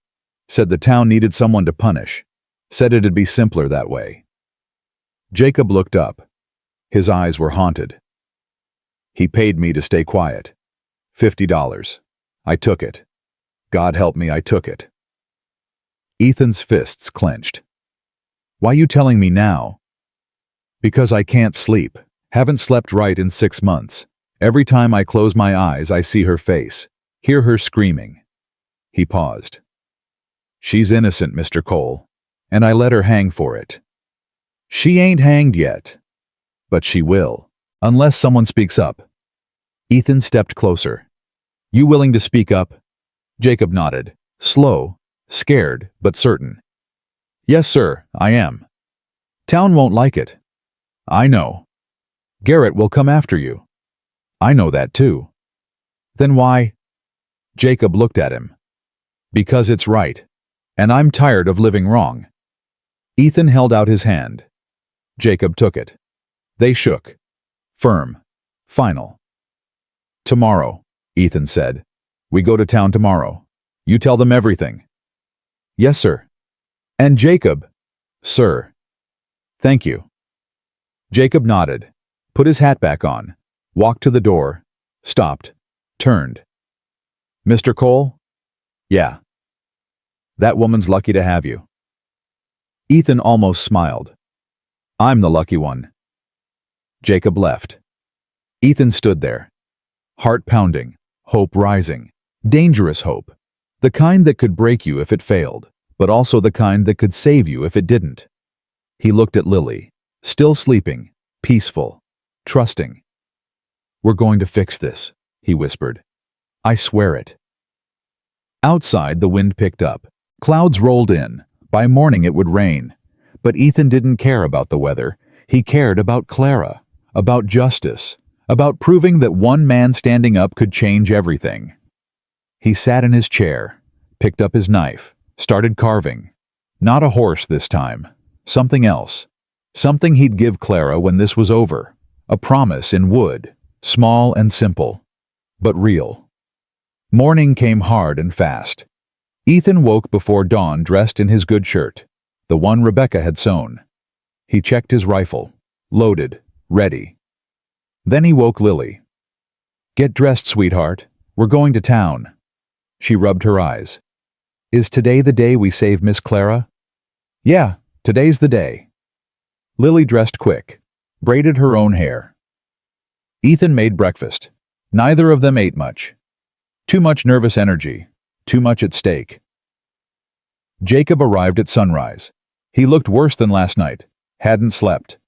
Said the town needed someone to punish. Said it'd be simpler that way." Jacob looked up. His eyes were haunted. "He paid me to stay quiet. $50. I took it. God help me, I took it." Ethan's fists clenched. "Why you telling me now?" "Because I can't sleep. Haven't slept right in 6 months. Every time I close my eyes, I see her face, hear her screaming." He paused. "She's innocent, Mr. Cole, and I let her hang for it." "She ain't hanged yet. But she will, unless someone speaks up." Ethan stepped closer. "You willing to speak up?" Jacob nodded, slow, scared, but certain. "Yes, sir, I am." "Town won't like it." "I know." "Garrett will come after you." "I know that too." "Then why?" Jacob looked at him. "Because it's right, and I'm tired of living wrong." Ethan held out his hand. Jacob took it. They shook. Firm. Final. "Tomorrow," Ethan said. "We go to town tomorrow. You tell them everything." "Yes, sir." "And Jacob." "Sir." "Thank you." Jacob nodded, put his hat back on, walked to the door, stopped, turned. "Mr. Cole?" "Yeah." "That woman's lucky to have you." Ethan almost smiled. "I'm the lucky one." Jacob left. Ethan stood there, heart pounding, hope rising, dangerous hope, the kind that could break you if it failed, but also the kind that could save you if it didn't. He looked at Lily, still sleeping, peaceful, trusting. "We're going to fix this," he whispered. "I swear it." Outside, the wind picked up. Clouds rolled in. By morning it would rain. But Ethan didn't care about the weather. He cared about Clara, about justice, about proving that one man standing up could change everything. He sat in his chair, picked up his knife, started carving. Not a horse this time. Something else. Something he'd give Clara when this was over. A promise in wood, small and simple, but real. Morning came hard and fast. Ethan woke before dawn dressed in his good shirt, the one Rebecca had sewn. He checked his rifle, loaded, ready. Then he woke Lily. "Get dressed, sweetheart. We're going to town." She rubbed her eyes. "Is today the day we save Miss Clara?" "Yeah, today's the day." Lily dressed quick, braided her own hair. Ethan made breakfast. Neither of them ate much. Too much nervous energy, too much at stake. Jacob arrived at sunrise. He looked worse than last night, hadn't slept.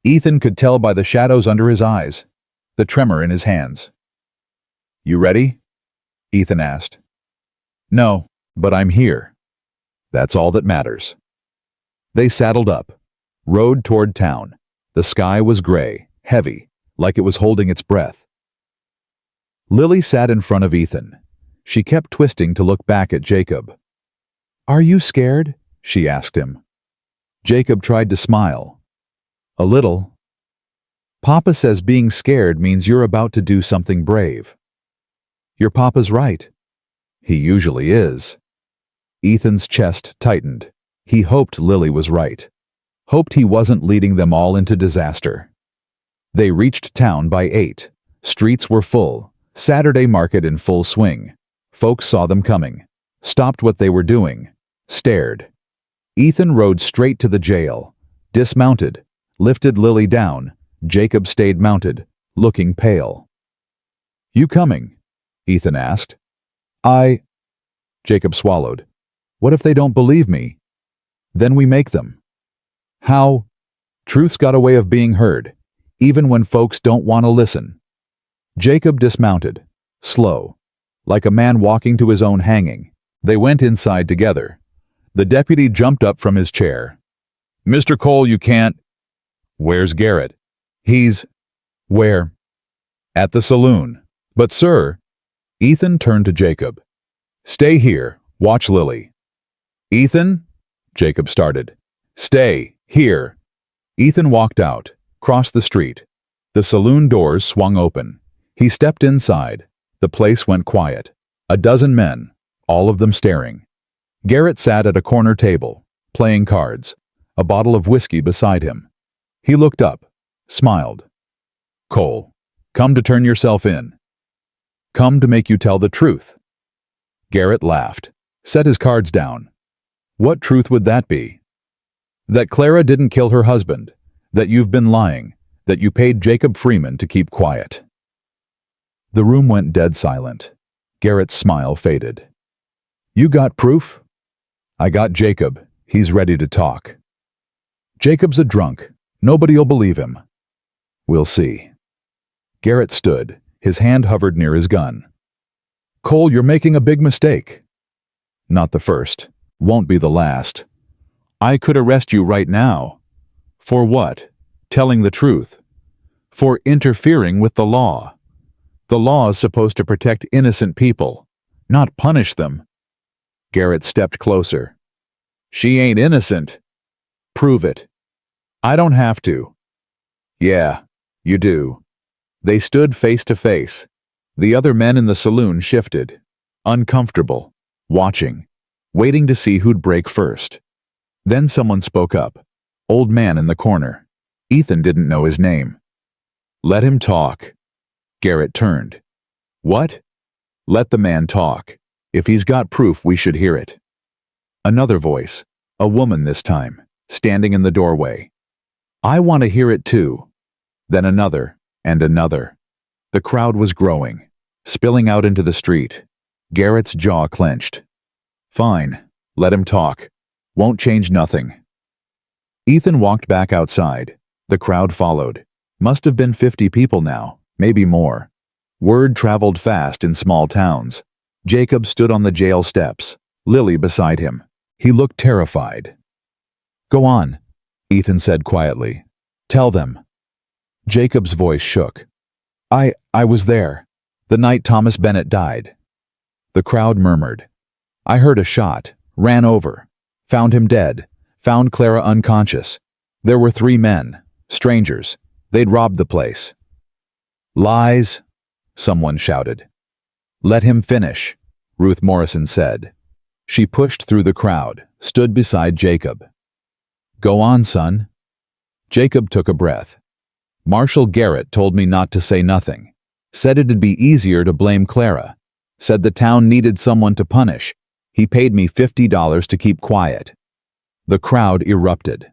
Ethan could tell by the shadows under his eyes, the tremor in his hands. "You ready?" Ethan asked. "No, but I'm here. That's all that matters." They saddled up, rode toward town. The sky was gray, heavy, like it was holding its breath. Lily sat in front of Ethan. She kept twisting to look back at Jacob. "Are you scared?" she asked him. Jacob tried to smile. A little. Papa says being scared means you're about to do something brave. Your papa's right. He usually is. Ethan's chest tightened. He hoped Lily was right. Hoped he wasn't leading them all into disaster. They reached town by 8. Streets were full. Saturday market in full swing. Folks saw them coming. Stopped what they were doing. Stared. Ethan rode straight to the jail. Dismounted. Lifted Lily down. Jacob stayed mounted, looking pale. "You coming?" Ethan asked. Jacob swallowed. "What if they don't believe me? Then we make them." "How?" "Truth's got a way of being heard, even when folks don't want to listen." Jacob dismounted, slow, like a man walking to his own hanging. They went inside together. The deputy jumped up from his chair. "Mr. Cole, you can't." "Where's Garrett?" "He's..." "Where?" "At the saloon." "But sir..." Ethan turned to Jacob. "Stay here. Watch Lily." "Ethan?" Jacob started. "Stay here." Ethan walked out, crossed the street. The saloon doors swung open. He stepped inside. The place went quiet. A dozen men, all of them staring. Garrett sat at a corner table, playing cards, a bottle of whiskey beside him. He looked up, smiled. "Cole, come to turn yourself in. Come to make you tell the truth." Garrett laughed, set his cards down. "What truth would that be?" "That Clara didn't kill her husband, that you've been lying, that you paid Jacob Freeman to keep quiet." The room went dead silent. Garrett's smile faded. "You got proof?" "I got Jacob. He's ready to talk." "Jacob's a drunk. Nobody'll believe him." "We'll see." Garrett stood. His hand hovered near his gun. "Cole, you're making a big mistake." "Not the first. Won't be the last. I could arrest you right now." "For what?" "Telling the truth." "For interfering with the law. The law is supposed to protect innocent people, not punish them." Garrett stepped closer. "She ain't innocent." "Prove it." "I don't have to." "Yeah, you do." They stood face to face. The other men in the saloon shifted, uncomfortable, watching, waiting to see who'd break first. Then someone spoke up. Old man in the corner. Ethan didn't know his name. "Let him talk." Garrett turned. "What?" "Let the man talk. If he's got proof, we should hear it." Another voice, a woman this time, standing in the doorway. "I want to hear it too." Then another, and another. The crowd was growing, spilling out into the street. Garrett's jaw clenched. "Fine, let him talk. Won't change nothing." Ethan walked back outside. The crowd followed. Must have been 50 people now, maybe more. Word traveled fast in small towns. Jacob stood on the jail steps, Lily beside him. He looked terrified. "Go on," Ethan said quietly. "Tell them." Jacob's voice shook. I was there, the night Thomas Bennett died." The crowd murmured. "I heard a shot, ran over, found him dead, found Clara unconscious. There were 3 men, strangers. They'd robbed the place." "Lies," someone shouted. "Let him finish," Ruth Morrison said. She pushed through the crowd, stood beside Jacob. "Go on, son." Jacob took a breath. "Marshal Garrett told me not to say nothing. Said it'd be easier to blame Clara. Said the town needed someone to punish. He paid me $50 to keep quiet." The crowd erupted.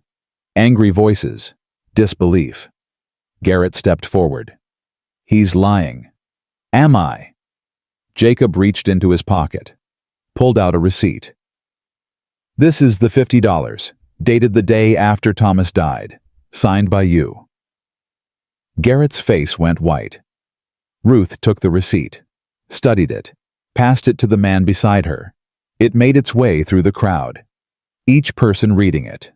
Angry voices. Disbelief. Garrett stepped forward. "He's lying." "Am I?" Jacob reached into his pocket. Pulled out a receipt. "This is the $50, dated the day after Thomas died. Signed by you." Garrett's face went white. Ruth took the receipt, studied it, passed it to the man beside her. It made its way through the crowd. Each person reading it,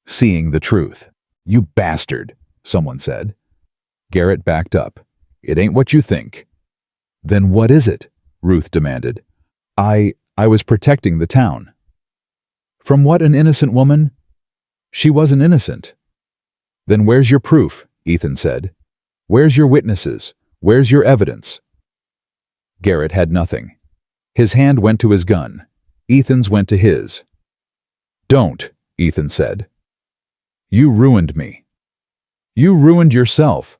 seeing the truth. "You bastard," someone said. Garrett backed up. "It ain't what you think." "Then what is it?" Ruth demanded. I was protecting the town." "From what, an innocent woman?" "She wasn't innocent." Then where's your proof? Ethan said. Where's your witnesses? Where's your evidence? Garrett had nothing. His hand went to his gun. Ethan's went to his. Don't, Ethan said. You ruined me. You ruined yourself.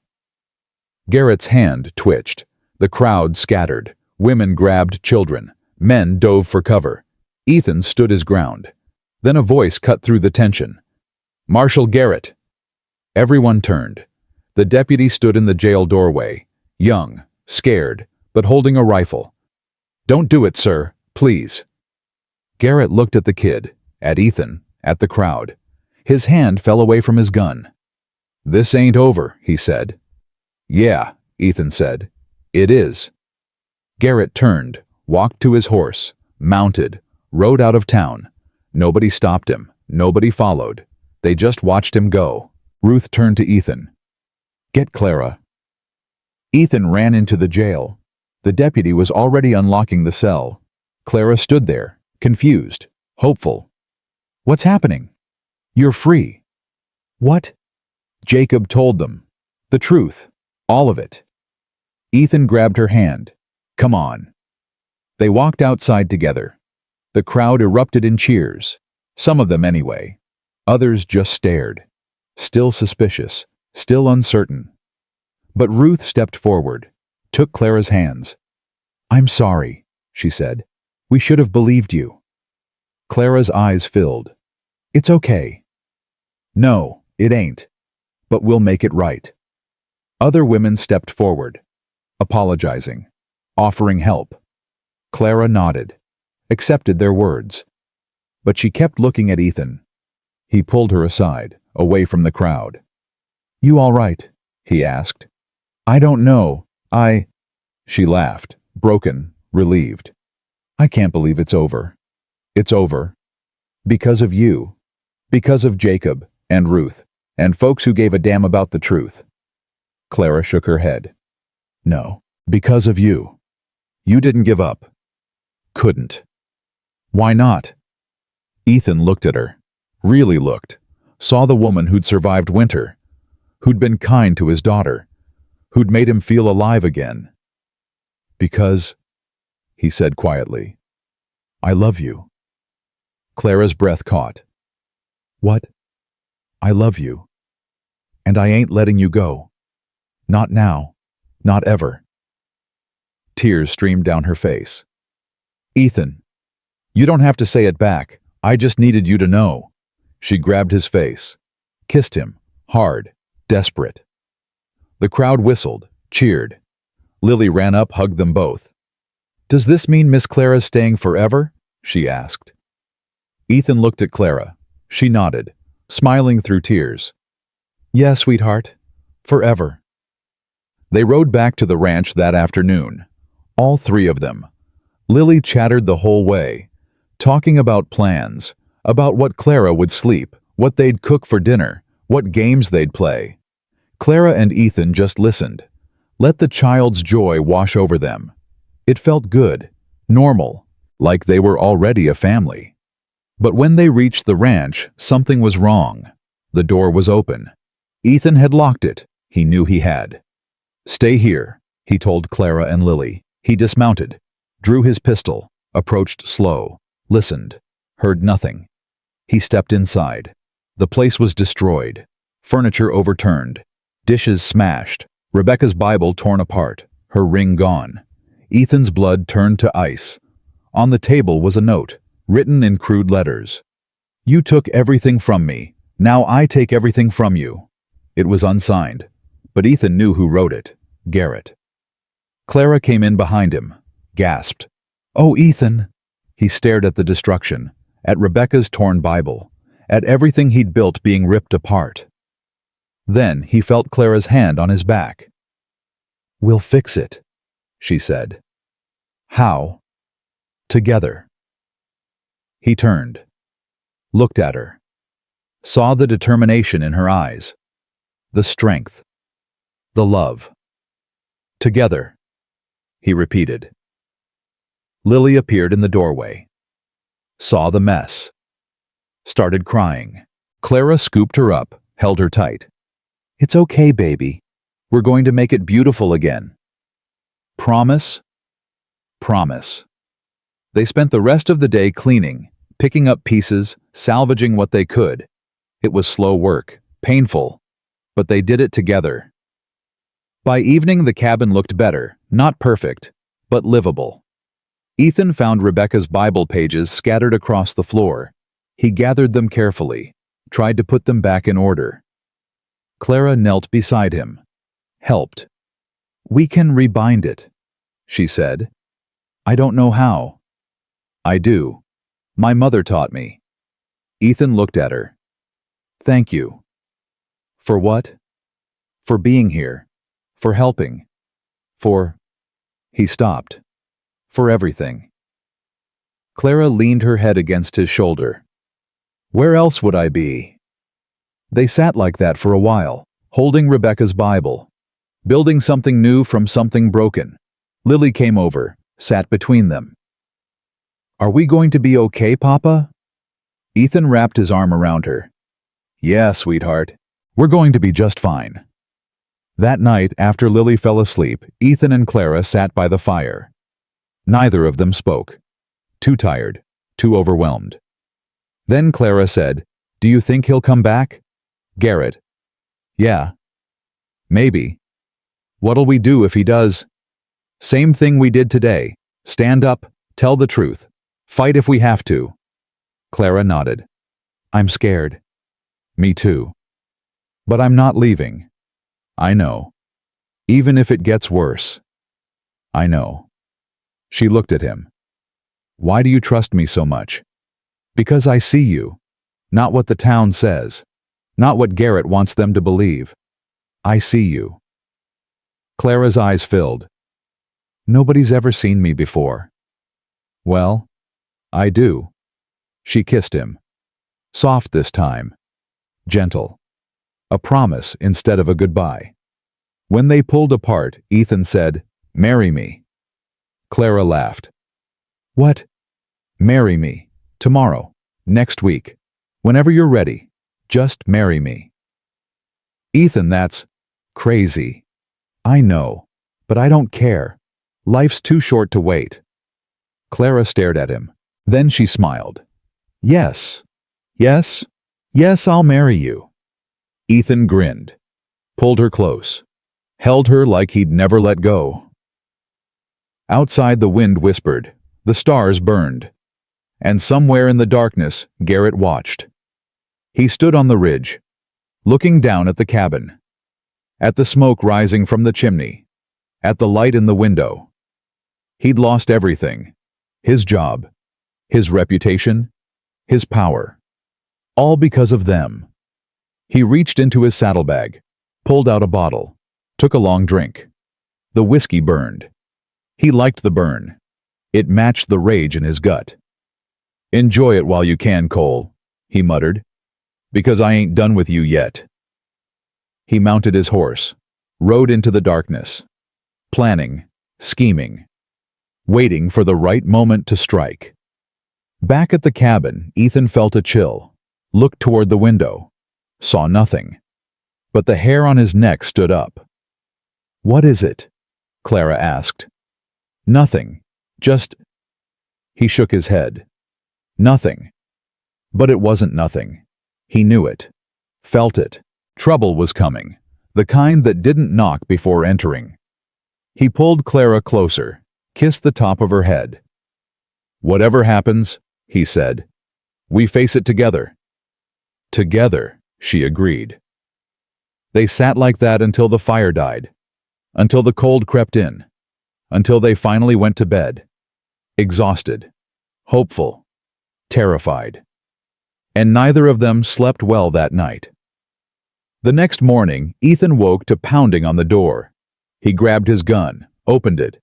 Garrett's hand twitched. The crowd scattered. Women grabbed children. Men dove for cover. Ethan stood his ground. Then a voice cut through the tension. Marshal Garrett. Everyone turned. The deputy stood in the jail doorway, young, scared, but holding a rifle. Don't do it, sir, please. Garrett looked at the kid, at Ethan, at the crowd. His hand fell away from his gun. This ain't over, he said. Yeah, Ethan said. It is. Garrett turned, walked to his horse, mounted, rode out of town. Nobody stopped him. Nobody followed. They just watched him go. Ruth turned to Ethan. Get Clara. Ethan ran into the jail. The deputy was already unlocking the cell. Clara stood there, confused, hopeful. What's happening? You're free. What? Jacob told them. The truth. All of it. Ethan grabbed her hand. Come on. They walked outside together. The crowd erupted in cheers. Some of them anyway. Others just stared. Still suspicious. Still uncertain. But Ruth stepped forward, took Clara's hands. I'm sorry, she said. We should have believed you. Clara's eyes filled. It's okay. No, it ain't. But we'll make it right. Other women stepped forward, apologizing, offering help. Clara nodded, accepted their words. But she kept looking at Ethan. He pulled her aside, away from the crowd. You all right? He asked. I don't know. She laughed, broken, relieved. I can't believe it's over. It's over. Because of you. Because of Jacob and Ruth and folks who gave a damn about the truth. Clara shook her head. No, because of you. You didn't give up. Couldn't. Why not? Ethan looked at her. Really looked. Saw the woman who'd survived winter. Who'd been kind to his daughter. Who'd made him feel alive again. Because, he said quietly, I love you. Clara's breath caught. What? I love you. And I ain't letting you go. Not now. Not ever. Tears streamed down her face. Ethan, you don't have to say it back. I just needed you to know. She grabbed his face. Kissed him. Hard. Desperate. The crowd whistled. Cheered. Lily ran up, hugged them both. Does this mean Miss Clara's staying forever? She asked. Ethan looked at Clara. She nodded, smiling through tears. Yeah, sweetheart. Forever. They rode back to the ranch that afternoon. All three of them. Lily chattered the whole way, talking about plans, about what Clara would sleep, what they'd cook for dinner, what games they'd play. Clara and Ethan just listened. Let the child's joy wash over them. It felt good, normal, like they were already a family. But when they reached the ranch, something was wrong. The door was open. Ethan had locked it. He knew he had. Stay here, he told Clara and Lily. He dismounted, drew his pistol, approached slow, listened, heard nothing. He stepped inside. The place was destroyed. Furniture overturned. Dishes smashed. Rebecca's Bible torn apart. Her ring gone. Ethan's blood turned to ice. On the table was a note, written in crude letters. You took everything from me. Now I take everything from you. It was unsigned, but Ethan knew who wrote it. Garrett. Clara came in behind him, gasped. Oh, Ethan! He stared at the destruction, at Rebecca's torn Bible, at everything he'd built being ripped apart. Then he felt Clara's hand on his back. We'll fix it, she said. How? Together. He turned, looked at her, saw the determination in her eyes, the strength, the love. Together, he repeated. Lily appeared in the doorway, saw the mess, started crying. Clara scooped her up, held her tight. It's okay, baby. We're going to make it beautiful again. Promise? Promise. They spent the rest of the day cleaning, picking up pieces, salvaging what they could. It was slow work, painful, but they did it together. By evening, the cabin looked better, not perfect, but livable. Ethan found Rebecca's Bible pages scattered across the floor. He gathered them carefully, tried to put them back in order. Clara knelt beside him, helped. "We can rebind it," she said. "I don't know how." "I do. My mother taught me." Ethan looked at her. "Thank you." "For what?" "For being here. For helping. For—" He stopped. "For everything." Clara leaned her head against his shoulder. "Where else would I be?" They sat like that for a while, holding Rebecca's Bible, building something new from something broken. Lily came over, sat between them. "Are we going to be okay, Papa?" Ethan wrapped his arm around her. "Yeah, sweetheart. We're going to be just fine." That night, after Lily fell asleep, Ethan and Clara sat by the fire. Neither of them spoke. Too tired, too overwhelmed. Then Clara said, "Do you think he'll come back?" Garrett: "Yeah. Maybe. What'll we do if he does?" "Same thing we did today. Stand up, tell the truth. Fight if we have to." Clara nodded. "I'm scared." "Me too. But I'm not leaving. I know. Even if it gets worse. I know." She looked at him. "Why do you trust me so much?" "Because I see you. Not what the town says. Not what Garrett wants them to believe. I see you." Clara's eyes filled. "Nobody's ever seen me before." "Well, I do." She kissed him. Soft this time. Gentle. A promise instead of a goodbye. When they pulled apart, Ethan said, "Marry me." Clara laughed. "What?" "Marry me. Tomorrow. Next week. Whenever you're ready. Just marry me." "Ethan, that's crazy." "I know, but I don't care. Life's too short to wait." Clara stared at him. Then she smiled. "Yes. Yes. Yes, I'll marry you." Ethan grinned, pulled her close, held her like he'd never let go. Outside, the wind whispered, the stars burned, and somewhere in the darkness, Garrett watched. He stood on the ridge, looking down at the cabin, at the smoke rising from the chimney, at the light in the window. He'd lost everything: his job, his reputation, his power, all because of them. He reached into his saddlebag, pulled out a bottle, took a long drink. The whiskey burned. He liked the burn. It matched the rage in his gut. "Enjoy it while you can, Cole," he muttered, "because I ain't done with you yet." He mounted his horse, rode into the darkness, planning, scheming, waiting for the right moment to strike. Back at the cabin, Ethan felt a chill, looked toward the window, saw nothing, but the hair on his neck stood up. "What is it?" Clara asked. "Nothing. Just—" He shook his head. "Nothing." But it wasn't nothing. He knew it, felt it. Trouble was coming, the kind that didn't knock before entering. He pulled Clara closer, kissed the top of her head. "Whatever happens," he said, "we face it together." "Together," she agreed. They sat like that until the fire died, until the cold crept in, until they finally went to bed, exhausted, hopeful, terrified. And neither of them slept well that night. The next morning, Ethan woke to pounding on the door. He grabbed his gun, opened it.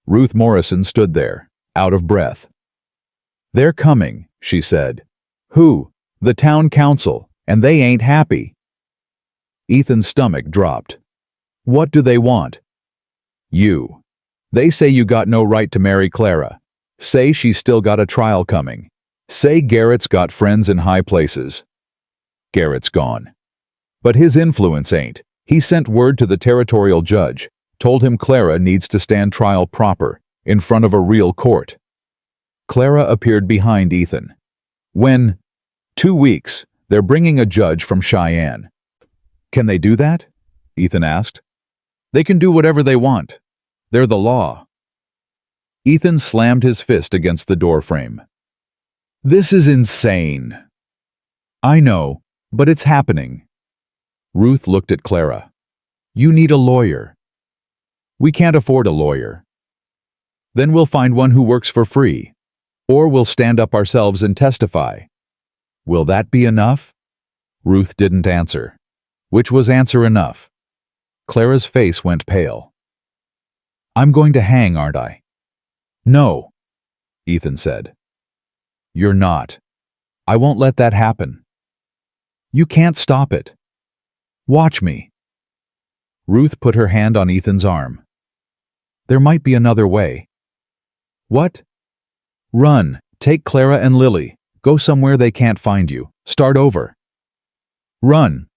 Ruth Morrison stood there, out of breath. "They're coming," she said. "Who?" "The town council, and they ain't happy." Ethan's stomach dropped. "What do they want?" "You. They say you got no right to marry Clara. Say she's still got a trial coming. Say Garrett's got friends in high places." "Garrett's gone. But his influence ain't. He sent word to the territorial judge, told him Clara needs to stand trial proper, in front of a real court. Clara appeared behind Ethan. When? 2 weeks. They're bringing a judge from Cheyenne. Can they do that? Ethan asked. They can do whatever they want. They're the law. Ethan slammed his fist against the doorframe. This is insane. I know, but it's happening. Ruth looked at Clara. You need a lawyer. We can't afford a lawyer. Then we'll find one who works for free. Or we'll stand up ourselves and testify. Will that be enough? Ruth didn't answer. Which was answer enough. Clara's face went pale. I'm going to hang, aren't I? No, Ethan said. You're not. I won't let that happen. You can't stop it. Watch me. Ruth put her hand on Ethan's arm. There might be another way. What? Run. Take Clara and Lily. Go somewhere they can't find you. Start over. Run.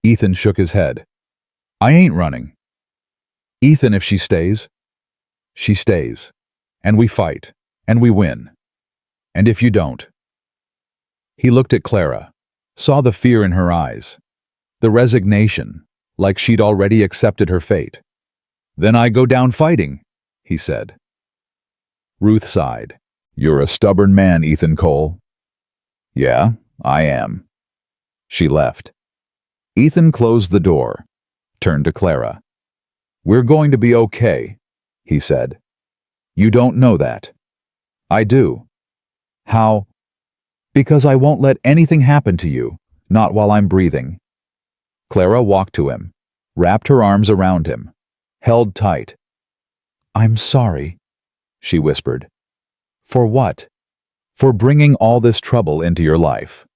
Ethan shook his head. I ain't running. Ethan, if she stays, she stays. And we fight. And we win. And if you don't. He looked at Clara, saw the fear in her eyes, the resignation, like she'd already accepted her fate. Then I go down fighting, he said. Ruth sighed. You're a stubborn man, Ethan Cole. Yeah, I am. She left. Ethan closed the door, turned to Clara. We're going to be okay, he said. You don't know that. I do. How? Because I won't let anything happen to you, not while I'm breathing. Clara walked to him, wrapped her arms around him, held tight. I'm sorry, she whispered. For what? For bringing all this trouble into your life.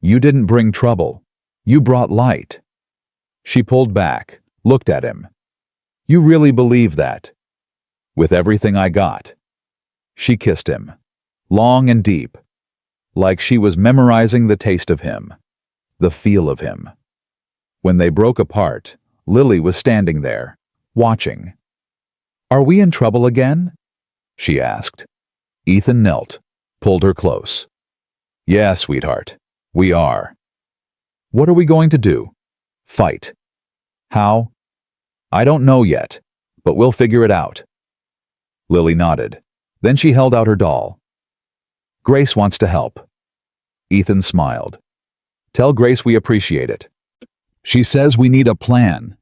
You didn't bring trouble. You brought light. She pulled back, looked at him. You really believe that? With everything I got. She kissed him, long and deep, like she was memorizing the taste of him, the feel of him. When they broke apart, Lily was standing there, watching. Are we in trouble again? She asked. Ethan knelt, pulled her close. Yeah, sweetheart, we are. What are we going to do? Fight. How? I don't know yet, but we'll figure it out. Lily nodded. Then she held out her doll. Grace wants to help. Ethan smiled. Tell Grace we appreciate it. She says we need a plan.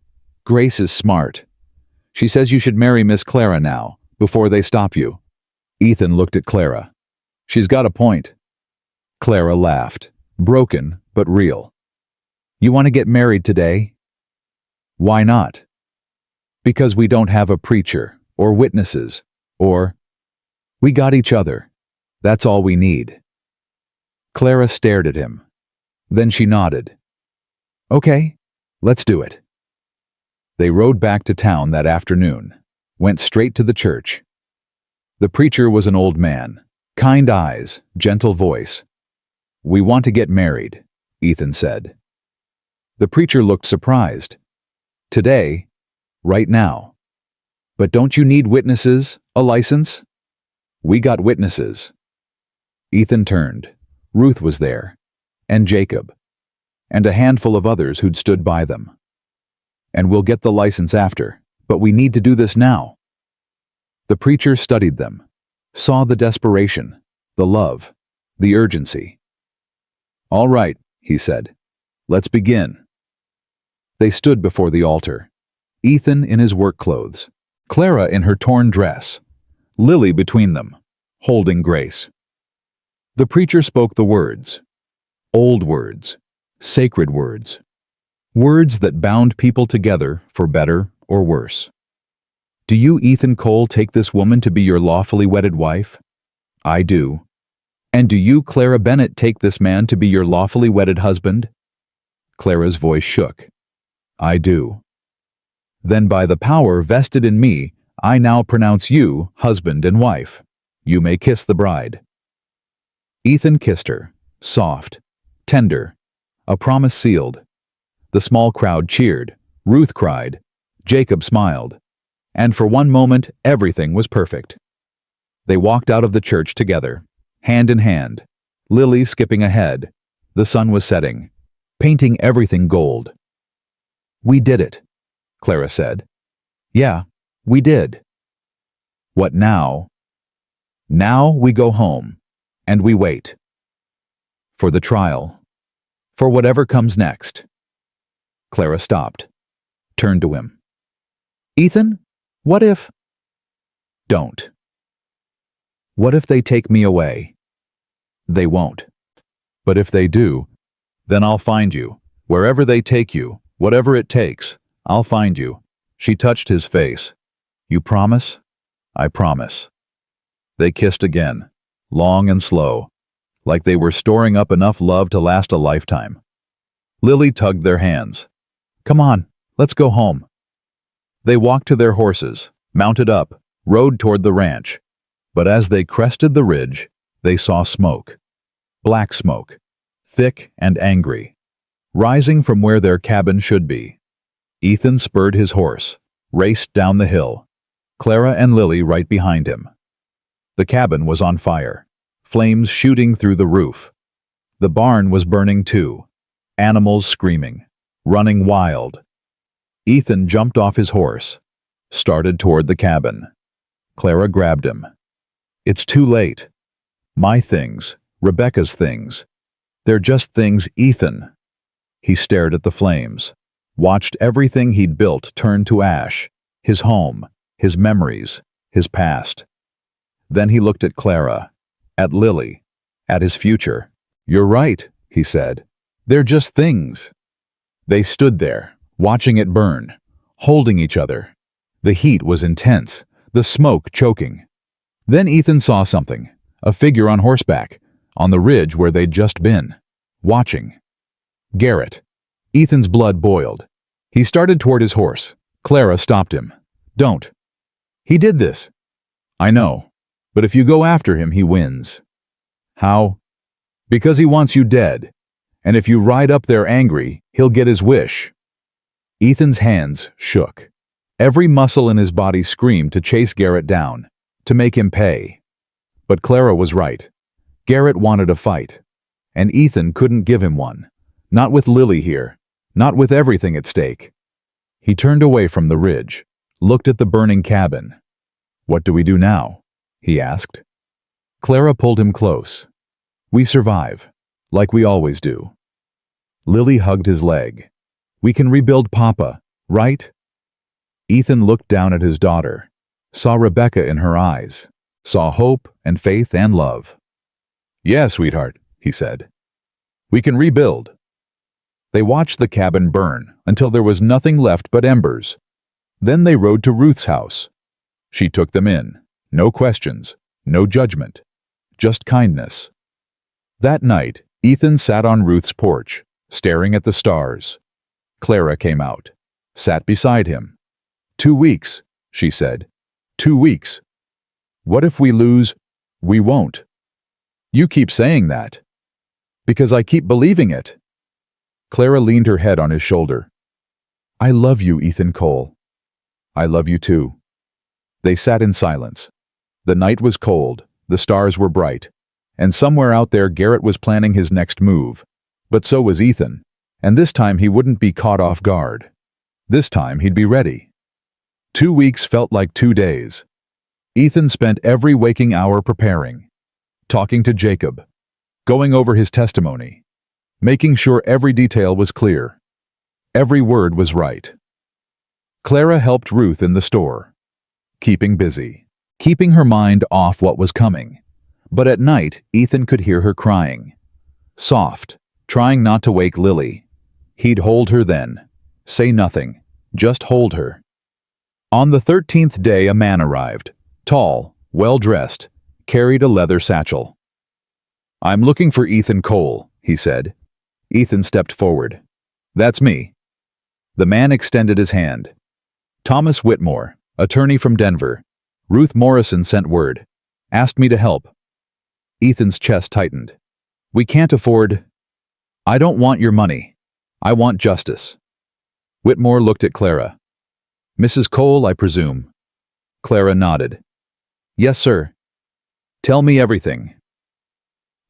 Grace is smart. She says you should marry Miss Clara now, before they stop you. Ethan looked at Clara. She's got a point. Clara laughed, broken but real. You want to get married today? Why not? Because we don't have a preacher, or witnesses, or... We got each other. That's all we need. Clara stared at him. Then she nodded. Okay, let's do it. They rode back to town that afternoon, went straight to the church. The preacher was an old man, kind eyes, gentle voice. We want to get married, Ethan said. The preacher looked surprised. Today, right now. But don't you need witnesses, a license? We got witnesses. Ethan turned. Ruth was there, and Jacob, and a handful of others who'd stood by them. And we'll get the license after, but we need to do this now. The preacher studied them, saw the desperation, the love, the urgency. All right, he said. Let's begin. They stood before the altar, Ethan in his work clothes, Clara in her torn dress, Lily between them, holding Grace. The preacher spoke the words, old words, sacred words, words that bound people together for better or worse. Do you, Ethan Cole, take this woman to be your lawfully wedded wife? I do. And do you, Clara Bennett, take this man to be your lawfully wedded husband? Clara's voice shook. I do. Then by the power vested in me, I now pronounce you husband and wife. You may kiss the bride. Ethan kissed her, soft, tender, a promise sealed. The small crowd cheered, Ruth cried. Jacob smiled. And for one moment, everything was perfect. They walked out of the church together, hand in hand, Lily skipping ahead. The sun was setting, painting everything gold. "We did it," Clara said. "Yeah, we did." "What now?" "Now we go home, and we wait. For the trial. For whatever comes next." Clara stopped, turned to him. "Ethan, what if—" "Don't." "What if they take me away?" "They won't. But if they do, then I'll find you. Wherever they take you, whatever it takes, I'll find you." She touched his face. "You promise?" "I promise." They kissed again, long and slow, like they were storing up enough love to last a lifetime. Lily tugged their hands. "Come on, let's go home." They walked to their horses, mounted up, rode toward the ranch. But as they crested the ridge, they saw smoke. Black smoke, thick and angry, rising from where their cabin should be. Ethan spurred his horse, raced down the hill, Clara and Lily right behind him. The cabin was on fire, flames shooting through the roof. The barn was burning too, animals screaming, running wild. Ethan jumped off his horse, started toward the cabin. Clara grabbed him. "It's too late. My things, Rebecca's things. They're just things, Ethan." He stared at the flames, watched everything he'd built turn to ash, his home, his memories, his past. Then he looked at Clara, at Lily, at his future. "You're right," he said. "They're just things." They stood there, watching it burn, holding each other. The heat was intense, the smoke choking. Then Ethan saw something, a figure on horseback, on the ridge where they'd just been, watching. Garrett. Ethan's blood boiled. He started toward his horse. Clara stopped him. "Don't. He did this." "I know, but if you go after him, he wins." "How?" "Because he wants you dead, and if you ride up there angry, he'll get his wish." Ethan's hands shook. Every muscle in his body screamed to chase Garrett down, to make him pay. But Clara was right. Garrett wanted a fight, and Ethan couldn't give him one. Not with Lily here, not with everything at stake. He turned away from the ridge, looked at the burning cabin. "What do we do now?" he asked. Clara pulled him close. "We survive, like we always do." Lily hugged his leg. "We can rebuild Papa, right?" Ethan looked down at his daughter, saw Rebecca in her eyes, saw hope and faith and love. "Yeah, sweetheart," he said. "We can rebuild." They watched the cabin burn until there was nothing left but embers. Then they rode to Ruth's house. She took them in. No questions, no judgment, just kindness. That night, Ethan sat on Ruth's porch, staring at the stars. Clara came out, sat beside him. 2 weeks, she said. 2 weeks. What if we lose? We won't. You keep saying that. Because I keep believing it. Clara leaned her head on his shoulder. I love you, Ethan Cole. I love you too. They sat in silence. The night was cold, the stars were bright, and somewhere out there Garrett was planning his next move. But so was Ethan, and this time he wouldn't be caught off guard. This time he'd be ready. 2 weeks felt like 2 days. Ethan spent every waking hour preparing, talking to Jacob, going over his testimony, making sure every detail was clear. Every word was right. Clara helped Ruth in the store, keeping busy, keeping her mind off what was coming. But at night, Ethan could hear her crying. Soft, trying not to wake Lily. He'd hold her then, say nothing, just hold her. On the 13th day a man arrived, tall, well-dressed, carried a leather satchel. I'm looking for Ethan Cole, he said. Ethan stepped forward. That's me. The man extended his hand. Thomas Whitmore, attorney from Denver. Ruth Morrison sent word. Asked me to help. Ethan's chest tightened. We can't afford... I don't want your money. I want justice. Whitmore looked at Clara. "Mrs. Cole, I presume?" Clara nodded. "Yes, sir." "Tell me everything."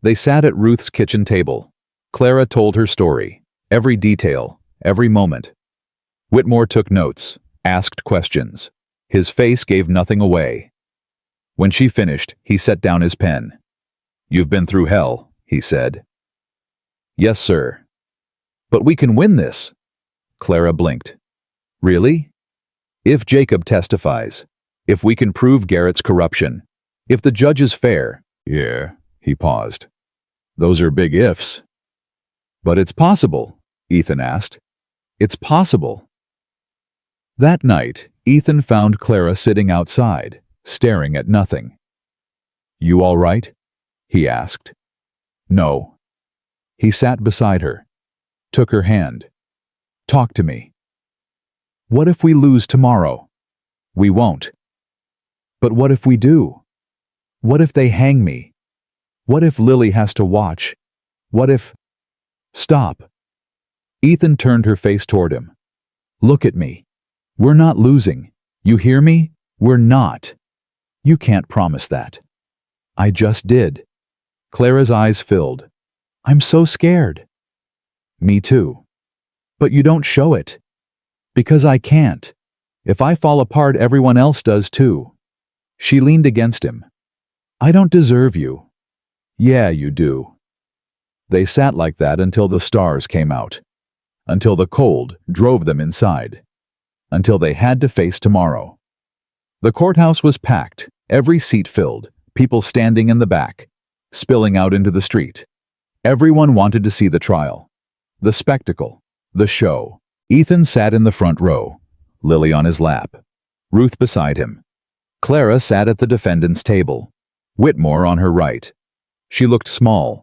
They sat at Ruth's kitchen table. Clara told her story, every detail, every moment. Whitmore took notes, asked questions. His face gave nothing away. When she finished, he set down his pen. "You've been through hell," he said. "Yes, sir." "But we can win this." Clara blinked. "Really?" "If Jacob testifies. If we can prove Garrett's corruption. If the judge is fair." "Yeah," he paused. "Those are big ifs." "But it's possible," Ethan asked. "It's possible." That night, Ethan found Clara sitting outside, staring at nothing. "You all right?" he asked. "No." He sat beside her, took her hand. "Talk to me." "What if we lose tomorrow?" "We won't." "But what if we do? What if they hang me? What if Lily has to watch? What if—" "Stop." Ethan turned her face toward him. "Look at me. We're not losing. You hear me? We're not. You can't promise that." "I just did." Clara's eyes filled. "I'm so scared." "Me too." "But you don't show it." "Because I can't. If I fall apart, everyone else does too." She leaned against him. "I don't deserve you." "Yeah, you do." They sat like that until the stars came out. Until the cold drove them inside. Until they had to face tomorrow. The courthouse was packed, every seat filled, people standing in the back, spilling out into the street. Everyone wanted to see the trial. The spectacle. The show. Ethan sat in the front row, Lily on his lap, Ruth beside him. Clara sat at the defendant's table, Whitmore on her right. She looked small,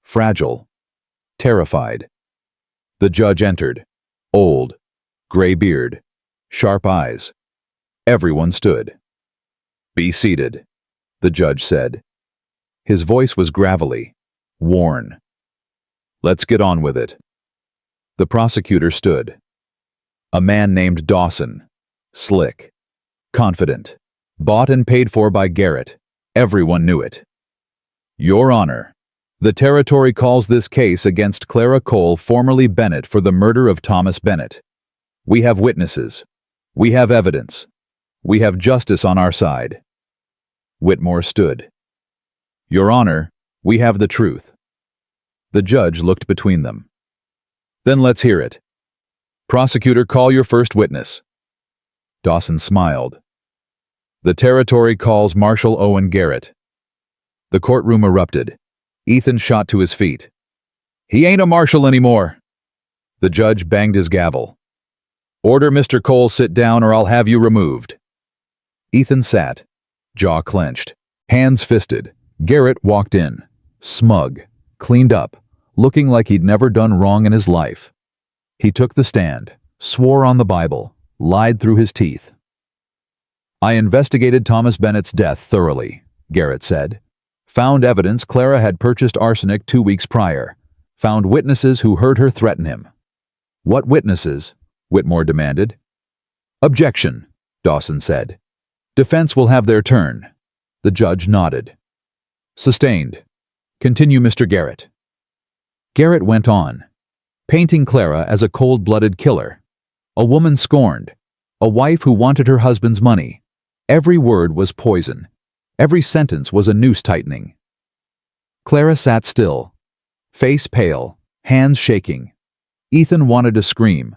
fragile, terrified. The judge entered, old, gray beard, sharp eyes. Everyone stood. "Be seated," the judge said. His voice was gravelly, worn. "Let's get on with it." The prosecutor stood. A man named Dawson, slick, confident, bought and paid for by Garrett. Everyone knew it. "Your Honor, the territory calls this case against Clara Cole, formerly Bennett, for the murder of Thomas Bennett. We have witnesses. We have evidence. We have justice on our side." Whitmore stood. "Your Honor, we have the truth." The judge looked between them. "Then let's hear it. Prosecutor, call your first witness." Dawson smiled. "The territory calls Marshal Owen Garrett." The courtroom erupted. Ethan shot to his feet. "He ain't a marshal anymore." The judge banged his gavel. "Order Mr. Cole sit down or I'll have you removed." Ethan sat, jaw clenched, hands fisted. Garrett walked in, smug, cleaned up, looking like he'd never done wrong in his life. He took the stand, swore on the Bible, lied through his teeth. "I investigated Thomas Bennett's death thoroughly," Garrett said. "Found evidence Clara had purchased arsenic 2 weeks prior. Found witnesses who heard her threaten him." "What witnesses?" Whitmore demanded. "Objection," Dawson said. "Defense will have their turn." The judge nodded. "Sustained. Continue, Mr. Garrett." Garrett went on, painting Clara as a cold-blooded killer, a woman scorned, a wife who wanted her husband's money. Every word was poison. Every sentence was a noose tightening. Clara sat still, face pale, hands shaking. Ethan wanted to scream,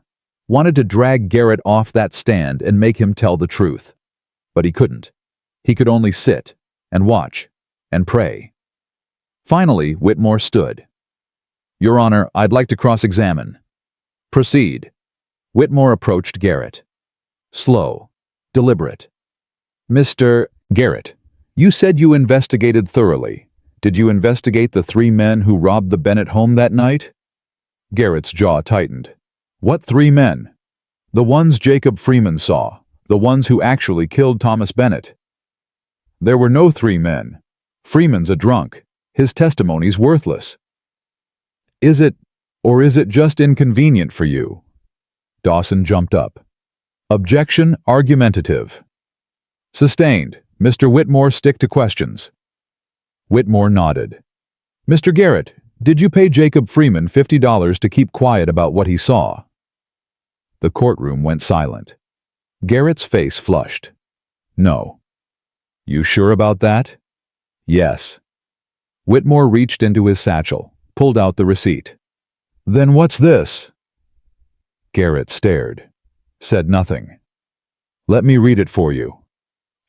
wanted to drag Garrett off that stand and make him tell the truth. But he couldn't. He could only sit and watch and pray. Finally, Whitmore stood. "Your Honor, I'd like to cross-examine." "Proceed." Whitmore approached Garrett. Slow, deliberate. "Mr. Garrett, you said you investigated thoroughly. Did you investigate the 3 men who robbed the Bennett home that night?" Garrett's jaw tightened. "What 3 men?" "The ones Jacob Freeman saw. The ones who actually killed Thomas Bennett." "There were no 3 men. Freeman's a drunk. His testimony's worthless." Is it just inconvenient for you?" Dawson jumped up. Objection argumentative. Sustained. Mr. Whitmore, stick to questions. Whitmore nodded. Mr. Garrett, did you pay Jacob Freeman $50 to keep quiet about what he saw? The courtroom went silent. Garrett's face flushed. No. You sure about that? Yes. Whitmore reached into his satchel, pulled out the receipt. Then what's this? Garrett stared, said nothing. Let me read it for you.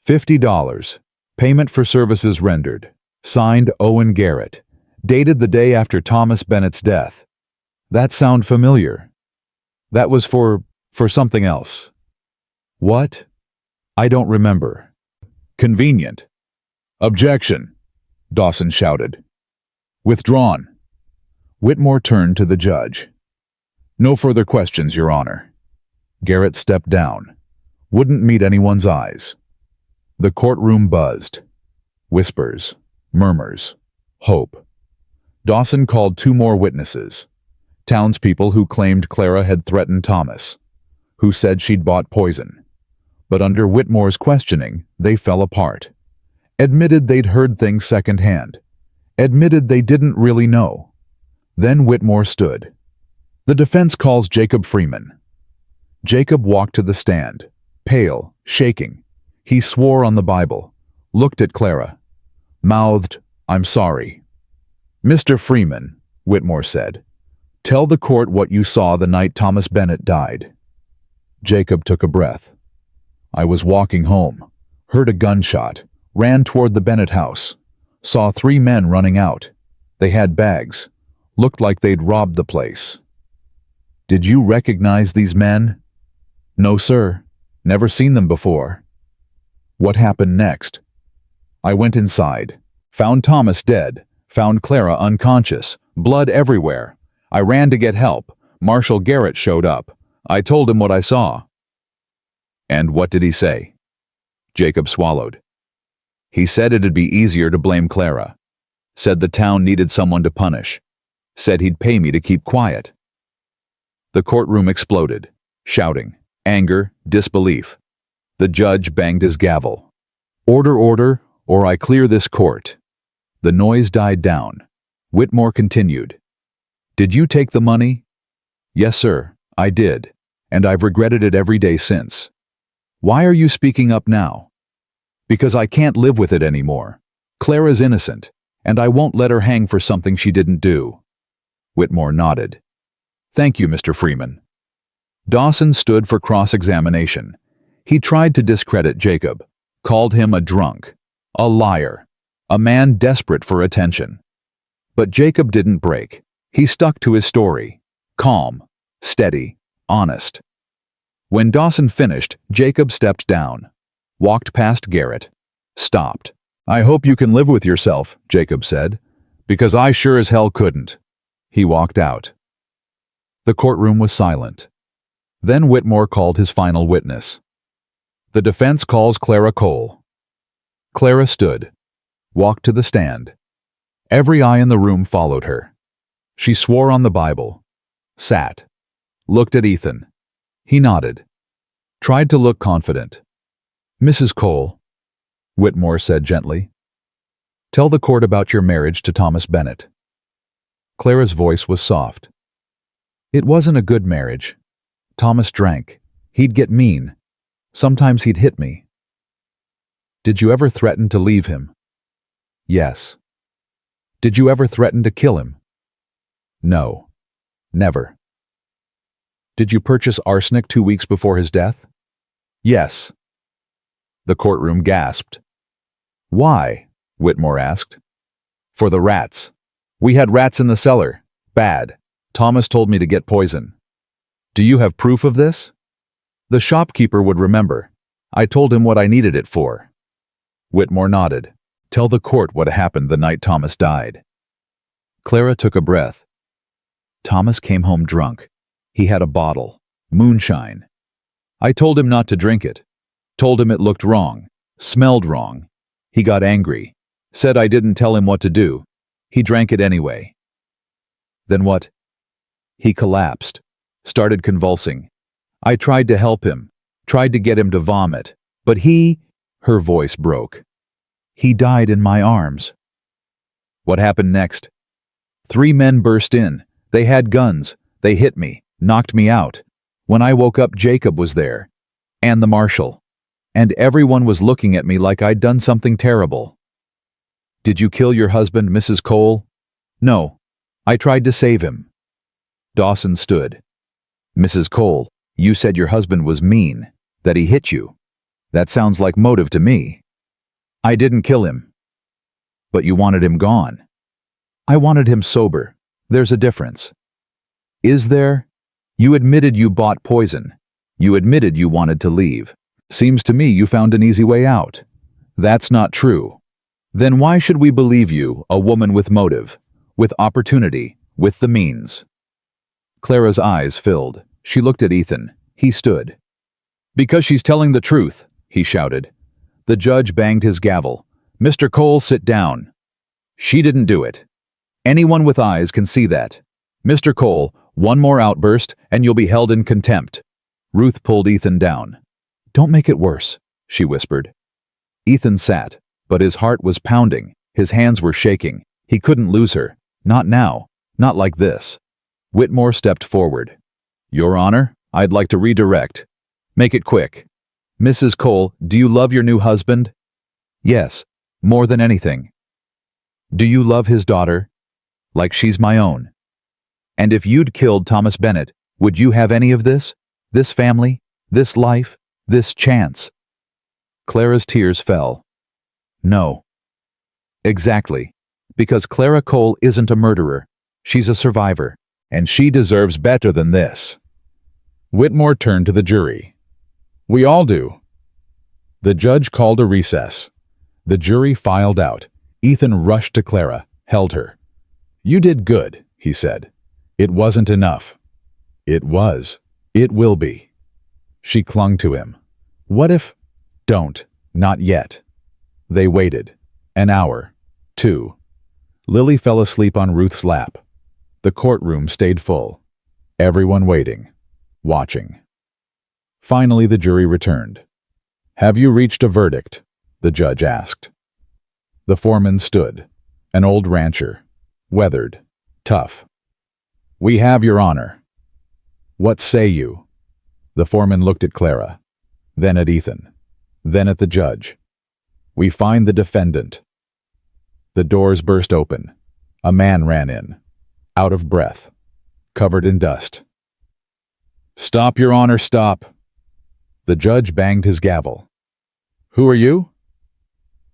$50. Payment for services rendered. Signed Owen Garrett. Dated the day after Thomas Bennett's death. That sound familiar? That was for something else. What? I don't remember. Convenient. Objection, Dawson shouted. Withdrawn. Whitmore turned to the judge. No further questions, Your Honor. Garrett stepped down. Wouldn't meet anyone's eyes. The courtroom buzzed. Whispers, murmurs, hope. Dawson called 2 more witnesses. Townspeople who claimed Clara had threatened Thomas, who said she'd bought poison. But under Whitmore's questioning, they fell apart. Admitted they'd heard things secondhand. Admitted they didn't really know. Then Whitmore stood. The defense calls Jacob Freeman. Jacob walked to the stand, pale, shaking. He swore on the Bible, looked at Clara, mouthed, I'm sorry. Mr. Freeman, Whitmore said, tell the court what you saw the night Thomas Bennett died. Jacob took a breath. I was walking home, heard a gunshot, ran toward the Bennett house, saw 3 men running out. They had bags, looked like they'd robbed the place. Did you recognize these men? No, sir. Never seen them before. What happened next? I went inside, found Thomas dead, found Clara unconscious, blood everywhere. I ran to get help. Marshal Garrett showed up. I told him what I saw. And what did he say? Jacob swallowed. He said it'd be easier to blame Clara. Said the town needed someone to punish. Said he'd pay me to keep quiet. The courtroom exploded, shouting, anger, disbelief. The judge banged his gavel. Order, order, or I clear this court. The noise died down. Whitmore continued. Did you take the money? Yes, sir, I did, and I've regretted it every day since. Why are you speaking up now? Because I can't live with it anymore. Clara's innocent, and I won't let her hang for something she didn't do. Whitmore nodded. Thank you, Mr. Freeman. Dawson stood for cross-examination. He tried to discredit Jacob, called him a drunk, a liar, a man desperate for attention. But Jacob didn't break. He stuck to his story, calm, steady, honest. When Dawson finished, Jacob stepped down, walked past Garrett, stopped. I hope you can live with yourself, Jacob said, because I sure as hell couldn't. He walked out. The courtroom was silent. Then Whitmore called his final witness. The defense calls Clara Cole. Clara stood, walked to the stand. Every eye in the room followed her. She swore on the Bible, sat, looked at Ethan. He nodded, tried to look confident. Mrs. Cole, Whitmore said gently, tell the court about your marriage to Thomas Bennett. Clara's voice was soft. It wasn't a good marriage. Thomas drank. He'd get mean. Sometimes he'd hit me. Did you ever threaten to leave him? Yes. Did you ever threaten to kill him? No. Never. Did you purchase arsenic 2 weeks before his death? Yes. The courtroom gasped. Why? Whitmore asked. For the rats. We had rats in the cellar. Bad. Thomas told me to get poison. Do you have proof of this? The shopkeeper would remember. I told him what I needed it for. Whitmore nodded. Tell the court what happened the night Thomas died. Clara took a breath. Thomas came home drunk. He had a bottle. Moonshine. I told him not to drink it. Told him it looked wrong. Smelled wrong. He got angry. Said I didn't tell him what to do. He drank it anyway. Then what? He collapsed. Started convulsing. I tried to help him, tried to get him to vomit, but her voice broke. He died in my arms. What happened next? 3 men burst in. They had guns. They hit me, knocked me out. When I woke up, Jacob was there. And the marshal. And everyone was looking at me like I'd done something terrible. Did you kill your husband, Mrs. Cole? No. I tried to save him. Dawson stood. Mrs. Cole, you said your husband was mean, that he hit you. That sounds like motive to me. I didn't kill him. But you wanted him gone. I wanted him sober. There's a difference. Is there? You admitted you bought poison. You admitted you wanted to leave. Seems to me you found an easy way out. That's not true. Then why should we believe you, a woman with motive, with opportunity, with the means? Clara's eyes filled. She looked at Ethan. He stood. Because she's telling the truth, he shouted. The judge banged his gavel. Mr. Cole, sit down. She didn't do it. Anyone with eyes can see that. Mr. Cole, one more outburst and you'll be held in contempt. Ruth pulled Ethan down. Don't make it worse, she whispered. Ethan sat, but his heart was pounding. His hands were shaking. He couldn't lose her. Not now. Not like this. Whitmore stepped forward. Your Honor, I'd like to redirect. Make it quick. Mrs. Cole, do you love your new husband? Yes, more than anything. Do you love his daughter? Like she's my own. And if you'd killed Thomas Bennett, would you have any of this? This family? This life? This chance? Clara's tears fell. No. Exactly. Because Clara Cole isn't a murderer. She's a survivor. And she deserves better than this. Whitmore turned to the jury. We all do. The judge called a recess. The jury filed out. Ethan rushed to Clara, held her. You did good, he said. It wasn't enough. It was. It will be. She clung to him. What if? Don't. Not yet. They waited. An hour. 2. Lily fell asleep on Ruth's lap. The courtroom stayed full. Everyone waiting. Watching. Finally, the jury returned. Have you reached a verdict? The judge asked. The foreman stood. An old rancher. Weathered. Tough. We have, Your Honor. What say you? The foreman looked at Clara, then at Ethan, then at the judge. We find the defendant. The doors burst open. A man ran in, out of breath, covered in dust. Stop, Your Honor, stop. The judge banged his gavel. Who are you?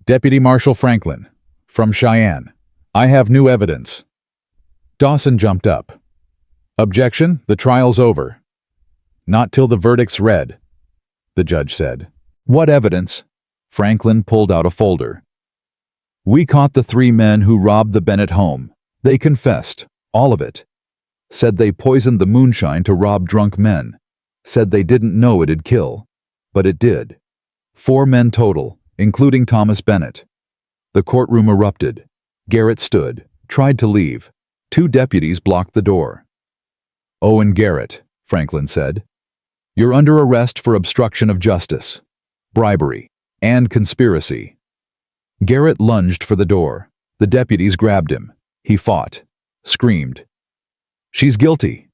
Deputy Marshal Franklin, from Cheyenne. I have new evidence. Dawson jumped up. Objection, the trial's over. Not till the verdict's read, the judge said. What evidence? Franklin pulled out a folder. We caught the 3 men who robbed the Bennett home. They confessed, all of it. Said they poisoned the moonshine to rob drunk men. Said they didn't know it'd kill. But it did. 4 men total, including Thomas Bennett. The courtroom erupted. Garrett stood, tried to leave. 2 deputies blocked the door. Owen Garrett, Franklin said. You're under arrest for obstruction of justice, bribery, and conspiracy. Garrett lunged for the door. The deputies grabbed him. He fought, screamed. She's guilty.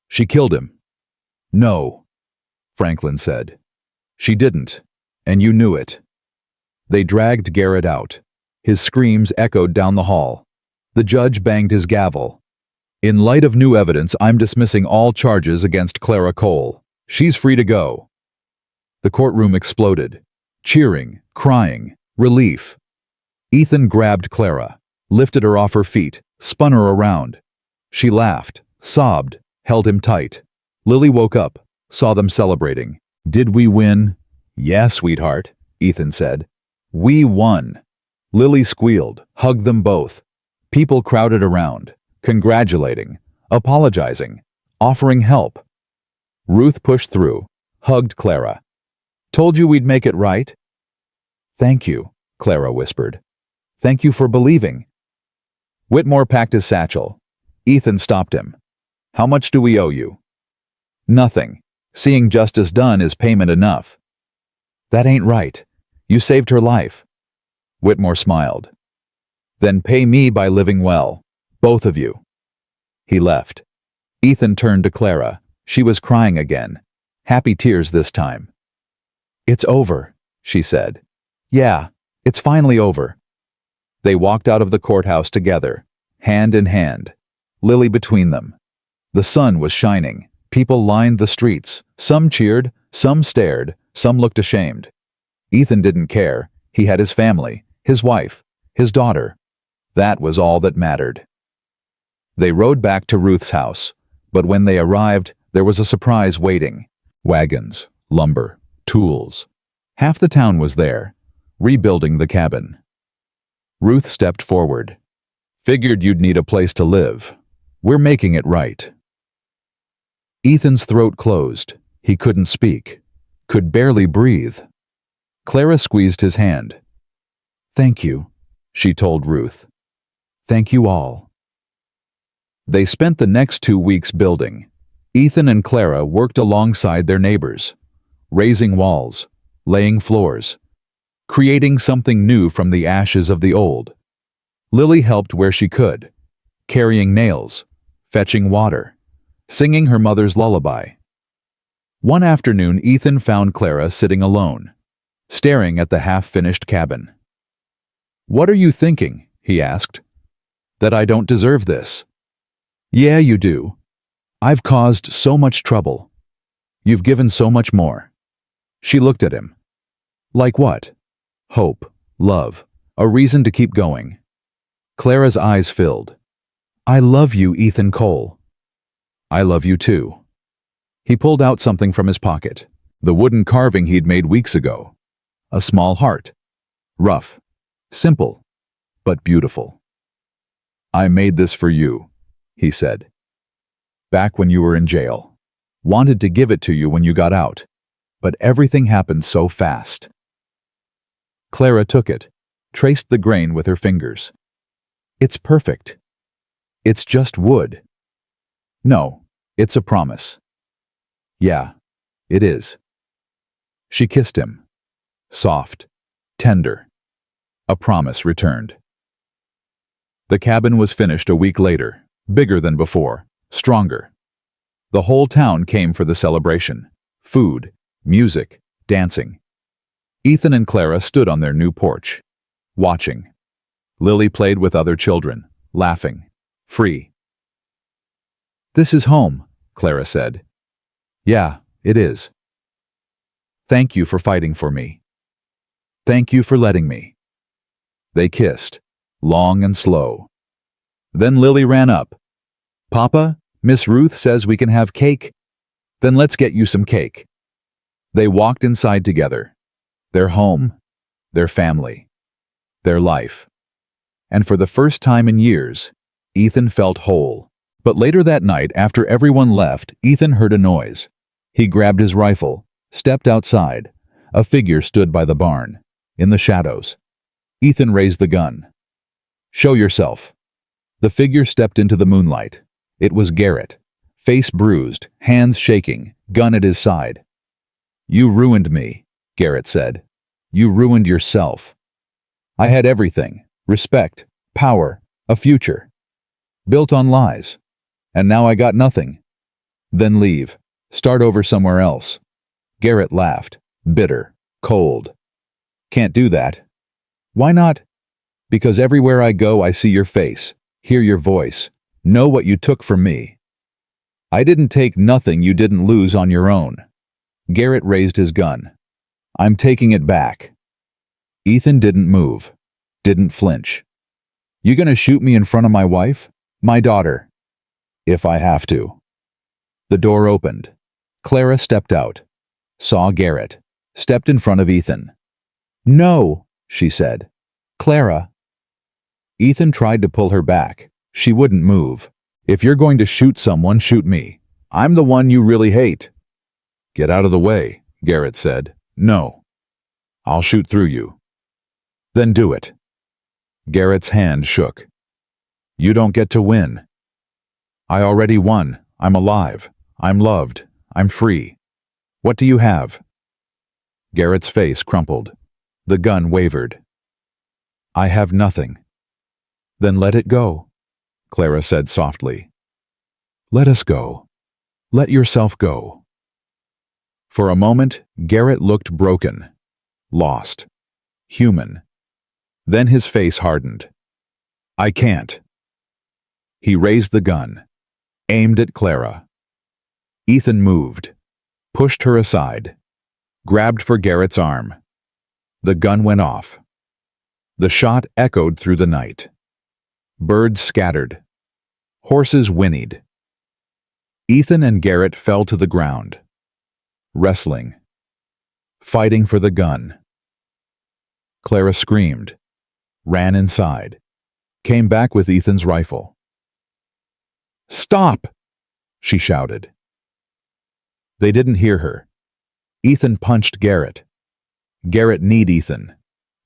She killed him. No, Franklin said. She didn't, and you knew it. They dragged Garrett out. His screams echoed down the hall. The judge banged his gavel. In light of new evidence, I'm dismissing all charges against Clara Cole. She's free to go. The courtroom exploded. Cheering, crying, relief. Ethan grabbed Clara, lifted her off her feet, spun her around. She laughed, sobbed, held him tight. Lily woke up, saw them celebrating. Did we win? Yes, sweetheart, Ethan said. We won. Lily squealed, hugged them both. People crowded around, congratulating, apologizing, offering help. Ruth pushed through, hugged Clara. Told you we'd make it right? Thank you, Clara whispered. Thank you for believing. Whitmore packed his satchel. Ethan stopped him. How much do we owe you? Nothing. Seeing justice done is payment enough. That ain't right. You saved her life. Whitmore smiled. Then pay me by living well. Both of you. He left. Ethan turned to Clara. She was crying again. Happy tears this time. It's over, she said. Yeah, it's finally over. They walked out of the courthouse together, hand in hand, Lily between them. The sun was shining. People lined the streets. Some cheered, some stared, some looked ashamed. Ethan didn't care. He had his family, his wife, his daughter. That was all that mattered. They rode back to Ruth's house, but when they arrived, there was a surprise waiting. Wagons, lumber, tools. Half the town was there, rebuilding the cabin. Ruth stepped forward. Figured you'd need a place to live. We're making it right. Ethan's throat closed. He couldn't speak, could barely breathe. Clara squeezed his hand. Thank you, she told Ruth. Thank you all. They spent the next 2 weeks building. Ethan and Clara worked alongside their neighbors, raising walls, laying floors, creating something new from the ashes of the old. Lily helped where she could, carrying nails, fetching water, singing her mother's lullaby. One afternoon, Ethan found Clara sitting alone, staring at the half-finished cabin. What are you thinking? He asked. That I don't deserve this. Yeah, you do. I've caused so much trouble. You've given so much more. She looked at him. Like what? Hope, love, a reason to keep going. Clara's eyes filled. I love you, Ethan Cole. I love you too. He pulled out something from his pocket, the wooden carving he'd made weeks ago. A small heart. Rough, simple, but beautiful. I made this for you, he said. Back when you were in jail. Wanted to give it to you when you got out, but everything happened so fast. Clara took it, traced the grain with her fingers. It's perfect. It's just wood. No, it's a promise. Yeah, it is. She kissed him. Soft, tender. A promise returned. The cabin was finished a week later, bigger than before, stronger. The whole town came for the celebration. Food, music, dancing. Ethan and Clara stood on their new porch, watching. Lily played with other children, laughing, free. This is home, Clara said. Yeah, it is. Thank you for fighting for me. Thank you for letting me. They kissed, long and slow. Then Lily ran up. Papa, Miss Ruth says we can have cake. Then let's get you some cake. They walked inside together. Their home, their family, their life. And for the first time in years, Ethan felt whole. But later that night, after everyone left, Ethan heard a noise. He grabbed his rifle, stepped outside. A figure stood by the barn, in the shadows. Ethan raised the gun. Show yourself. The figure stepped into the moonlight. It was Garrett, face bruised, hands shaking, gun at his side. You ruined me, Garrett said. You ruined yourself. I had everything, respect, power, a future. Built on lies. And now I got nothing. Then leave. Start over somewhere else. Garrett laughed, bitter, cold. Can't do that. Why not? Because everywhere I go I see your face, hear your voice, know what you took from me. I didn't take nothing you didn't lose on your own. Garrett raised his gun. I'm taking it back. Ethan didn't move, didn't flinch. You gonna shoot me in front of my wife? My daughter. If I have to. The door opened. Clara stepped out, saw Garrett, stepped in front of Ethan. No, she said. Clara. Ethan tried to pull her back. She wouldn't move. If you're going to shoot someone, shoot me. I'm the one you really hate. Get out of the way, Garrett said. No. I'll shoot through you. Then do it. Garrett's hand shook. You don't get to win. I already won. I'm alive. I'm loved. I'm free. What do you have? Garrett's face crumpled. The gun wavered. I have nothing. Then let it go, Clara said softly. Let us go. Let yourself go. For a moment, Garrett looked broken, lost, human. Then his face hardened. I can't. He raised the gun, aimed at Clara. Ethan moved, pushed her aside, grabbed for Garrett's arm. The gun went off. The shot echoed through the night. Birds scattered. Horses whinnied. Ethan and Garrett fell to the ground, wrestling, fighting for the gun. Clara screamed, ran inside, came back with Ethan's rifle. Stop! She shouted. They didn't hear her. Ethan punched Garrett. Garrett kneed Ethan.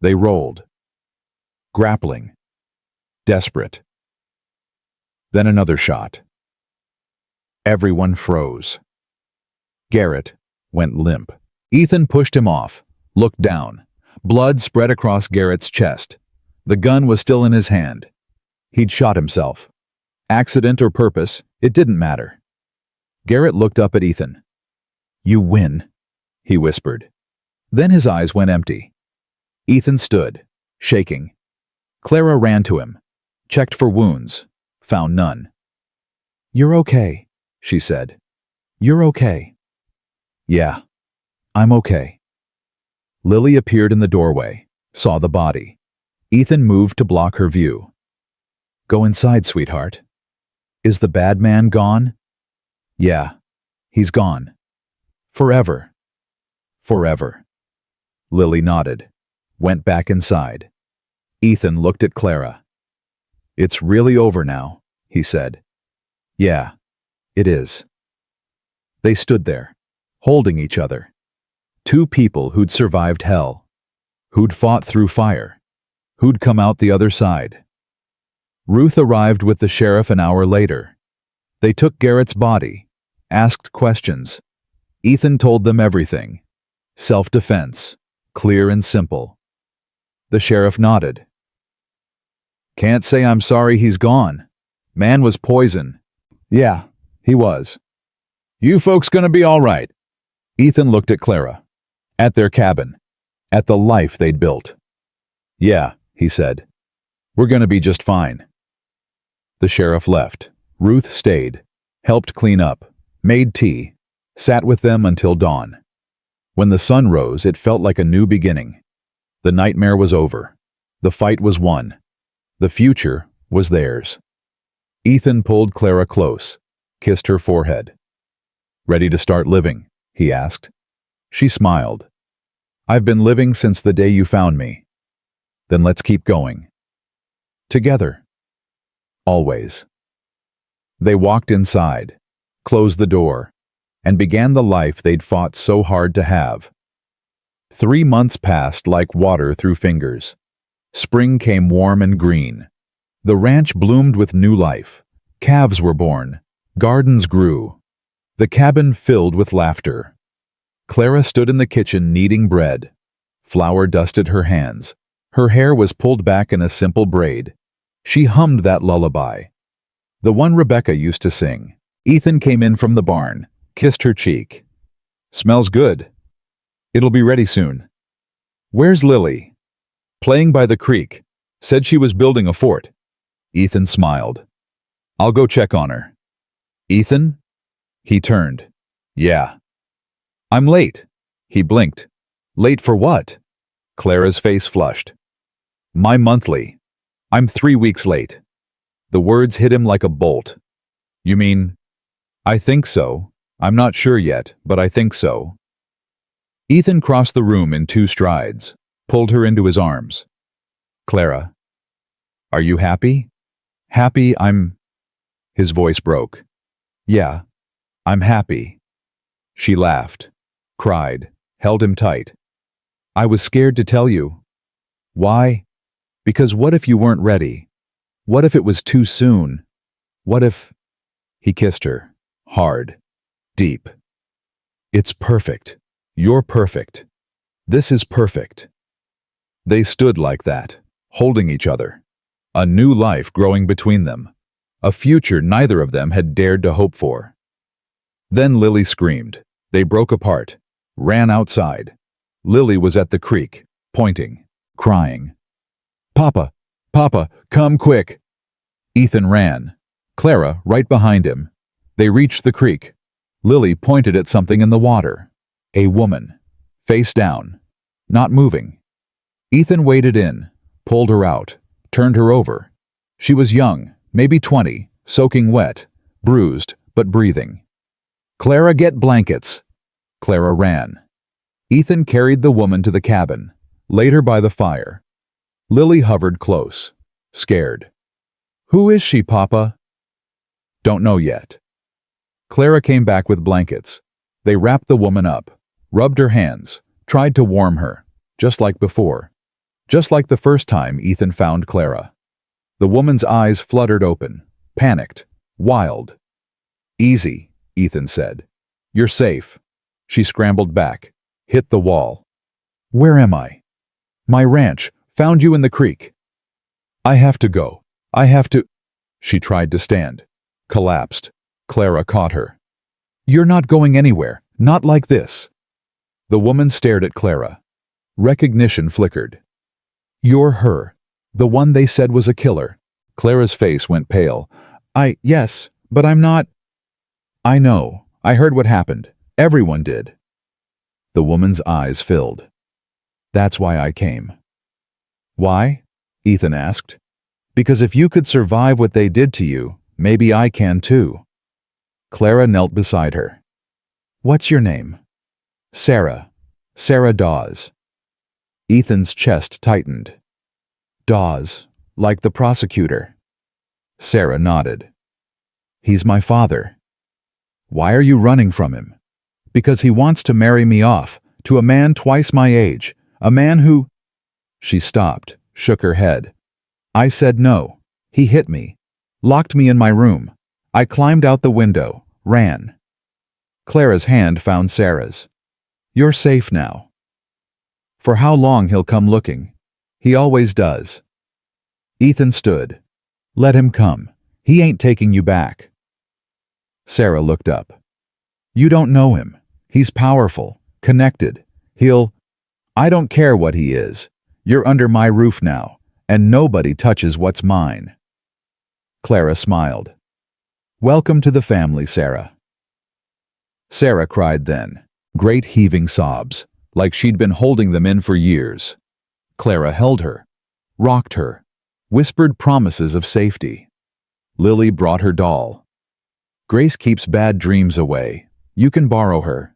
They rolled. Grappling. Desperate. Then another shot. Everyone froze. Garrett went limp. Ethan pushed him off, looked down. Blood spread across Garrett's chest. The gun was still in his hand. He'd shot himself. Accident or purpose, it didn't matter. Garrett looked up at Ethan. You win, he whispered. Then his eyes went empty. Ethan stood, shaking. Clara ran to him, checked for wounds, found none. You're okay, she said. You're okay. Yeah, I'm okay. Lily appeared in the doorway, saw the body. Ethan moved to block her view. Go inside, sweetheart. Is the bad man gone? Yeah, he's gone. Forever. Forever. Lily nodded, went back inside. Ethan looked at Clara. It's really over now, he said. Yeah, it is. They stood there, holding each other. Two people who'd survived hell, who'd fought through fire, who'd come out the other side. Ruth arrived with the sheriff an hour later. They took Garrett's body, asked questions. Ethan told them everything. Self-defense, clear and simple. The sheriff nodded. Can't say I'm sorry he's gone. Man was poison. Yeah, he was. You folks gonna be all right. Ethan looked at Clara. At their cabin. At the life they'd built. Yeah, he said. We're gonna be just fine. The sheriff left. Ruth stayed, helped clean up, made tea, sat with them until dawn. When the sun rose, it felt like a new beginning. The nightmare was over. The fight was won. The future was theirs. Ethan pulled Clara close, kissed her forehead. Ready to start living? He asked. She smiled. I've been living since the day you found me. Then let's keep going. Together. Always. They walked inside, closed the door, and began the life they'd fought so hard to have. 3 months passed like water through fingers. Spring came warm and green. The ranch bloomed with new life. Calves were born. Gardens grew. The cabin filled with laughter. Clara stood in the kitchen kneading bread. Flour dusted her hands. Her hair was pulled back in a simple braid. She hummed that lullaby, the one Rebecca used to sing. Ethan came in from the barn, kissed her cheek. Smells good. It'll be ready soon. Where's Lily? Playing by the creek. Said she was building a fort. Ethan smiled. I'll go check on her. Ethan? He turned. Yeah. I'm late. He blinked. Late for what? Clara's face flushed. My monthly. I'm 3 weeks late. The words hit him like a bolt. You mean? I think so. I'm not sure yet, but I think so. Ethan crossed the room in 2 strides, pulled her into his arms. Clara. Are you happy? Happy His voice broke. Yeah, I'm happy. She laughed, cried, held him tight. I was scared to tell you. Why? Because what if you weren't ready? What if it was too soon? What if... He kissed her, hard, deep. It's perfect. You're perfect. This is perfect. They stood like that, holding each other. A new life growing between them. A future neither of them had dared to hope for. Then Lily screamed. They broke apart, ran outside. Lily was at the creek, pointing, crying. "Papa! Papa! Come quick!" Ethan ran. Clara right behind him. They reached the creek. Lily pointed at something in the water. A woman, face down, not moving. Ethan waded in, pulled her out, turned her over. She was young, maybe 20, soaking wet, bruised, but breathing. "Clara, get blankets!" Clara ran. Ethan carried the woman to the cabin, laid her by the fire. Lily hovered close, scared. "Who is she, Papa?" "Don't know yet." Clara came back with blankets. They wrapped the woman up, rubbed her hands, tried to warm her, just like before. Just like the first time Ethan found Clara. The woman's eyes fluttered open, panicked, wild. "Easy," Ethan said. "You're safe." She scrambled back, hit the wall. "Where am I?" "My ranch. Found you in the creek." "I have to go. I have to—" She tried to stand. Collapsed. Clara caught her. "You're not going anywhere. Not like this." The woman stared at Clara. Recognition flickered. "You're her. The one they said was a killer." Clara's face went pale. Yes, but I'm not." "I know. I heard what happened. Everyone did." The woman's eyes filled. "That's why I came." "Why?" Ethan asked. "Because if you could survive what they did to you, maybe I can too." Clara knelt beside her. "What's your name?" "Sarah. Sarah Dawes." Ethan's chest tightened. "Dawes, like the prosecutor." Sarah nodded. "He's my father." "Why are you running from him?" "Because he wants to marry me off, to a man twice my age, a man who—" She stopped, shook her head. "I said no. He hit me, locked me in my room. I climbed out the window, ran." Clara's hand found Sarah's. "You're safe now." "For how long he'll come looking. He always does." Ethan stood. "Let him come. He ain't taking you back." Sarah looked up. "You don't know him. He's powerful, connected. I don't care what he is. You're under my roof now, and nobody touches what's mine." Clara smiled. "Welcome to the family, Sarah." Sarah cried then, great heaving sobs, like she'd been holding them in for years. Clara held her, rocked her, whispered promises of safety. Lily brought her doll. "Grace keeps bad dreams away. You can borrow her."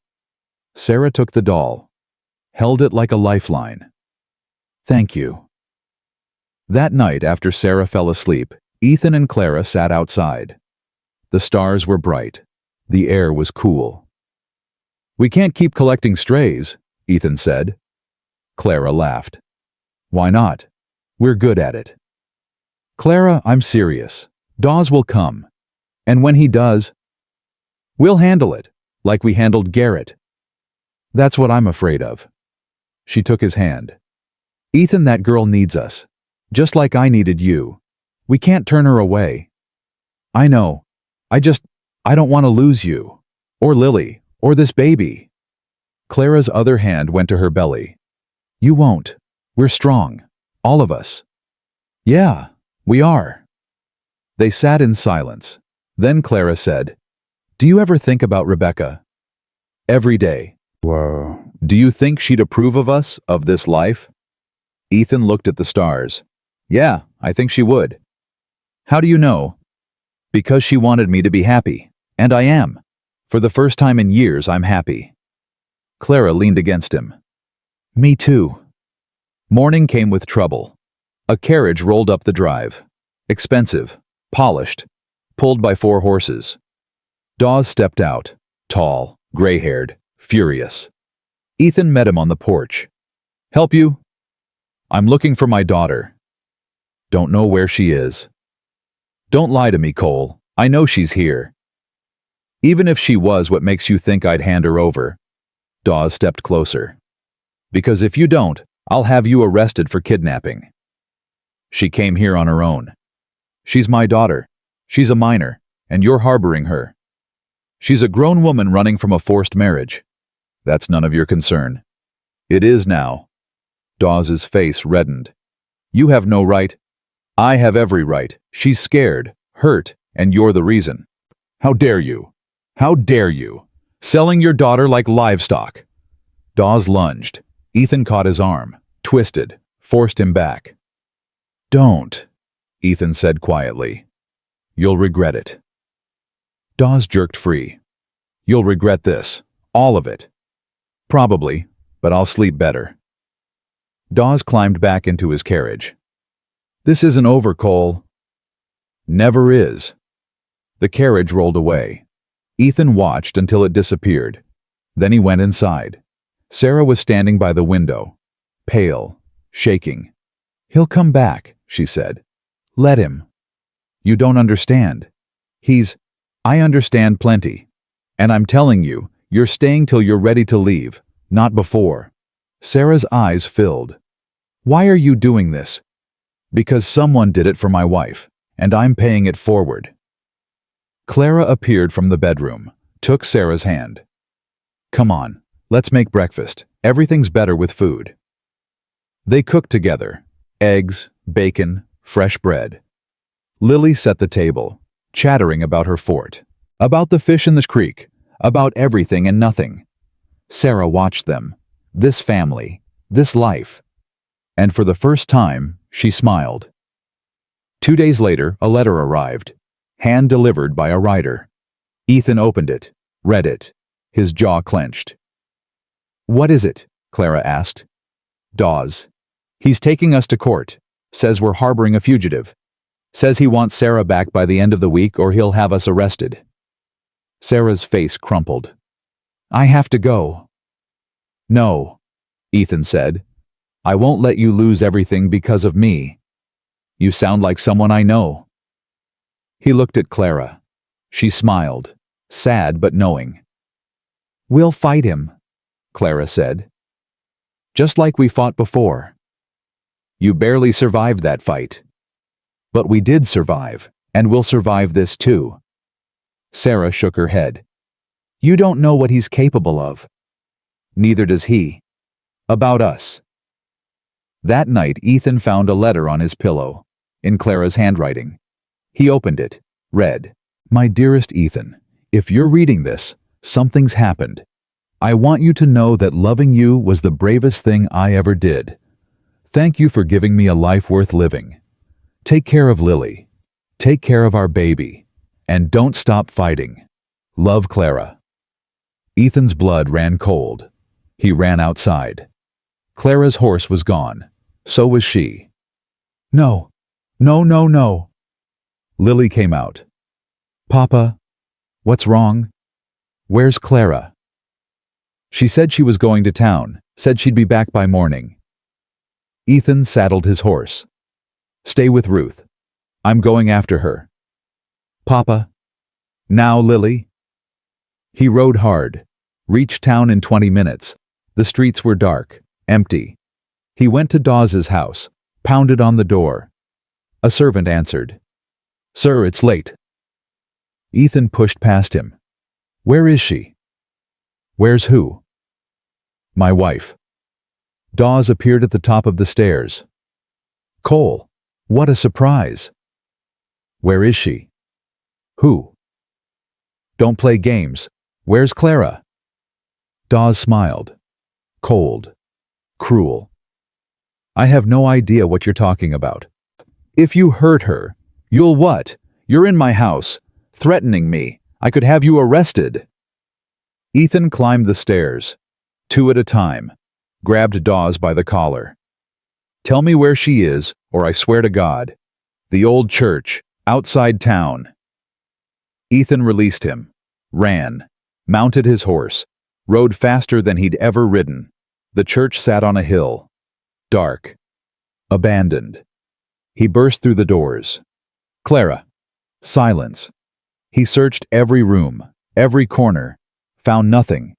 Sarah took the doll, held it like a lifeline. "Thank you." That night after Sarah fell asleep, Ethan and Clara sat outside. The stars were bright. The air was cool. "We can't keep collecting strays," Ethan said. Clara laughed. "Why not? We're good at it." "Clara, I'm serious. Dawes will come. And when he does, we'll handle it, like we handled Garrett." "That's what I'm afraid of." She took his hand. "Ethan, that girl needs us. Just like I needed you. We can't turn her away." "I know. I don't want to lose you. Or Lily. Or this baby." Clara's other hand went to her belly. "You won't. We're strong. All of us." "Yeah, we are." They sat in silence. Then Clara said, "Do you ever think about Rebecca?" "Every day." Whoa. "Do you think she'd approve of us, of this life?" Ethan looked at the stars. "Yeah, I think she would." "How do you know?" "Because she wanted me to be happy. And I am. For the first time in years, I'm happy." Clara leaned against him. "Me too." Morning came with trouble. A carriage rolled up the drive. Expensive, polished, pulled by 4 horses. Dawes stepped out, tall, gray-haired, furious. Ethan met him on the porch. "Help you?" "I'm looking for my daughter." "Don't know where she is." "Don't lie to me, Cole. I know she's here." "Even if she was, what makes you think I'd hand her over? Dawes stepped closer. Because if you don't, I'll have you arrested for kidnapping. She came here on her own. She's my daughter. She's a minor, and you're harboring her. She's a grown woman running from a forced marriage. That's none of your concern. It is now. Dawes's face reddened. You have no right. I have every right. She's scared, hurt, and you're the reason. How dare you? How dare you? Selling your daughter like livestock. Dawes lunged. Ethan caught his arm, twisted, forced him back. Don't, Ethan said quietly. You'll regret it. Dawes jerked free. You'll regret this. All of it. Probably, but I'll sleep better. Dawes climbed back into his carriage. This isn't over, Cole. Never is. The carriage rolled away. Ethan watched until it disappeared. Then he went inside. Sarah was standing by the window, pale, shaking. He'll come back, she said. Let him. You don't understand. I understand plenty. And I'm telling you, you're staying till you're ready to leave, not before. Sarah's eyes filled. Why are you doing this? Because someone did it for my wife, and I'm paying it forward. Clara appeared from the bedroom, took Sarah's hand. Come on, let's make breakfast. Everything's better with food. They cooked together. Eggs, bacon, fresh bread. Lily set the table, chattering about her fort, about the fish in the creek, about everything and nothing. Sarah watched them, this family, this life. And for the first time, she smiled. 2 days later, a letter arrived, hand-delivered by a writer. Ethan opened it, read it, his jaw clenched. What is it? Clara asked. Dawes. He's taking us to court. Says we're harboring a fugitive. Says he wants Sarah back by the end of the week or he'll have us arrested. Sarah's face crumpled. I have to go. No, Ethan said. I won't let you lose everything because of me. You sound like someone I know. He looked at Clara. She smiled, sad but knowing. We'll fight him, Clara said. Just like we fought before. You barely survived that fight. But we did survive, and we'll survive this too. Sarah shook her head. You don't know what he's capable of. Neither does he. About us. That night, Ethan found a letter on his pillow, in Clara's handwriting. He opened it, read, My dearest Ethan, if you're reading this, something's happened. I want you to know that loving you was the bravest thing I ever did. Thank you for giving me a life worth living. Take care of Lily. Take care of our baby. And don't stop fighting. Love, Clara. Ethan's blood ran cold. He ran outside. Clara's horse was gone. So was she. No. No, no, no. Lily came out. Papa, what's wrong? Where's Clara? She said she was going to town, said she'd be back by morning. Ethan saddled his horse. Stay with Ruth. I'm going after her. Papa. Now, Lily. He rode hard, reached town in 20 minutes. The streets were dark, empty. He went to Dawes's house, pounded on the door. A servant answered. Sir, it's late. Ethan pushed past him. Where is she? Where's who? My wife. Dawes appeared at the top of the stairs. Cole, what a surprise. Where is she? Who? Don't play games. Where's Clara? Dawes smiled. Cold. Cruel. I have no idea what you're talking about. If you hurt her, you'll what? You're in my house, threatening me. I could have you arrested. Ethan climbed the stairs, 2 at a time, grabbed Dawes by the collar. Tell me where she is, or I swear to God. The old church, outside town. Ethan released him, ran, mounted his horse, rode faster than he'd ever ridden. The church sat on a hill, dark, abandoned. He burst through the doors. Clara. Silence. He searched every room, every corner, found nothing.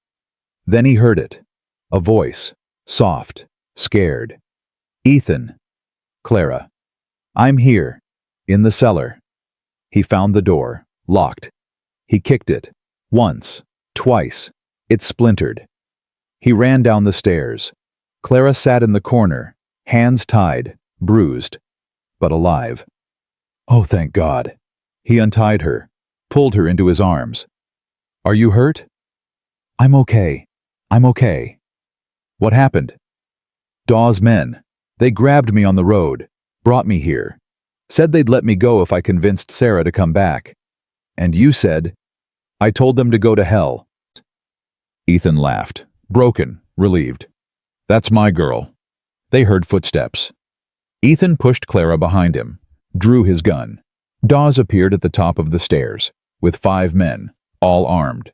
Then he heard it. A voice, soft, scared. "Ethan." "Clara." "I'm here. In the cellar." He found the door, locked. He kicked it. Once, twice. It splintered. He ran down the stairs. Clara sat in the corner, hands tied, bruised, but alive. Oh, thank God. He untied her, pulled her into his arms. "Are you hurt?" "I'm okay. I'm okay." "What happened?" "Dawes' men. They grabbed me on the road, brought me here. Said they'd let me go if I convinced Sarah to come back. And you said, I told them to go to hell." Ethan laughed, broken, relieved. "That's my girl." They heard footsteps. Ethan pushed Clara behind him, drew his gun. Dawes appeared at the top of the stairs, with 5 men, all armed.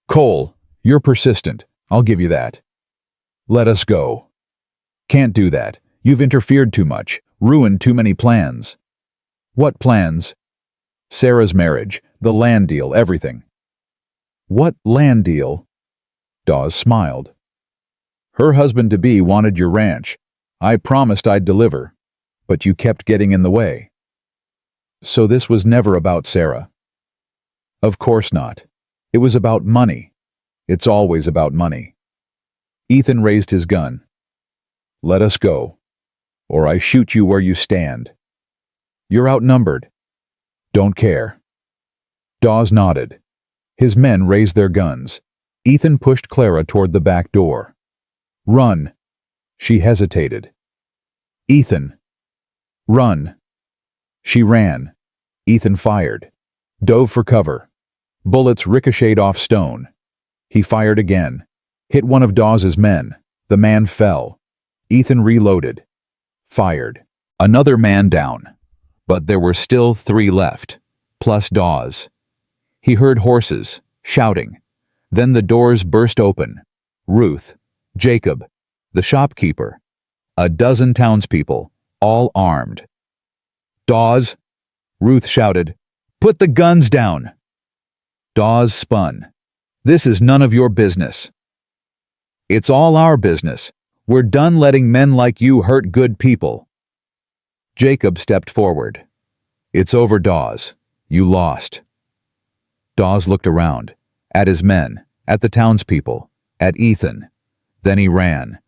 "Cole, you're persistent. I'll give you that." "Let us go." "Can't do that. You've interfered too much, ruined too many plans." "What plans?" "Sarah's marriage, the land deal, everything." "What land deal?" Dawes smiled. "Her husband-to-be wanted your ranch. I promised I'd deliver, but you kept getting in the way." "So this was never about Sarah?" "Of course not. It was about money. It's always about money." Ethan raised his gun. "Let us go, or I shoot you where you stand." "You're outnumbered." "Don't care." Dawes nodded. His men raised their guns. Ethan pushed Clara toward the back door. "Run." She hesitated. "Ethan." "Run." She ran. Ethan fired. Dove for cover. Bullets ricocheted off stone. He fired again. Hit one of Dawes' men. The man fell. Ethan reloaded. Fired. Another man down. But there were still 3 left, plus Dawes. He heard horses, shouting. Then the doors burst open. Ruth, Jacob, the shopkeeper, a dozen townspeople, all armed. "Dawes!" Ruth shouted. "Put the guns down!" Dawes spun. "This is none of your business." "It's all our business. We're done letting men like you hurt good people." Jacob stepped forward. "It's over, Dawes. You lost." Dawes looked around, at his men, at the townspeople, at Ethan. Then he ran.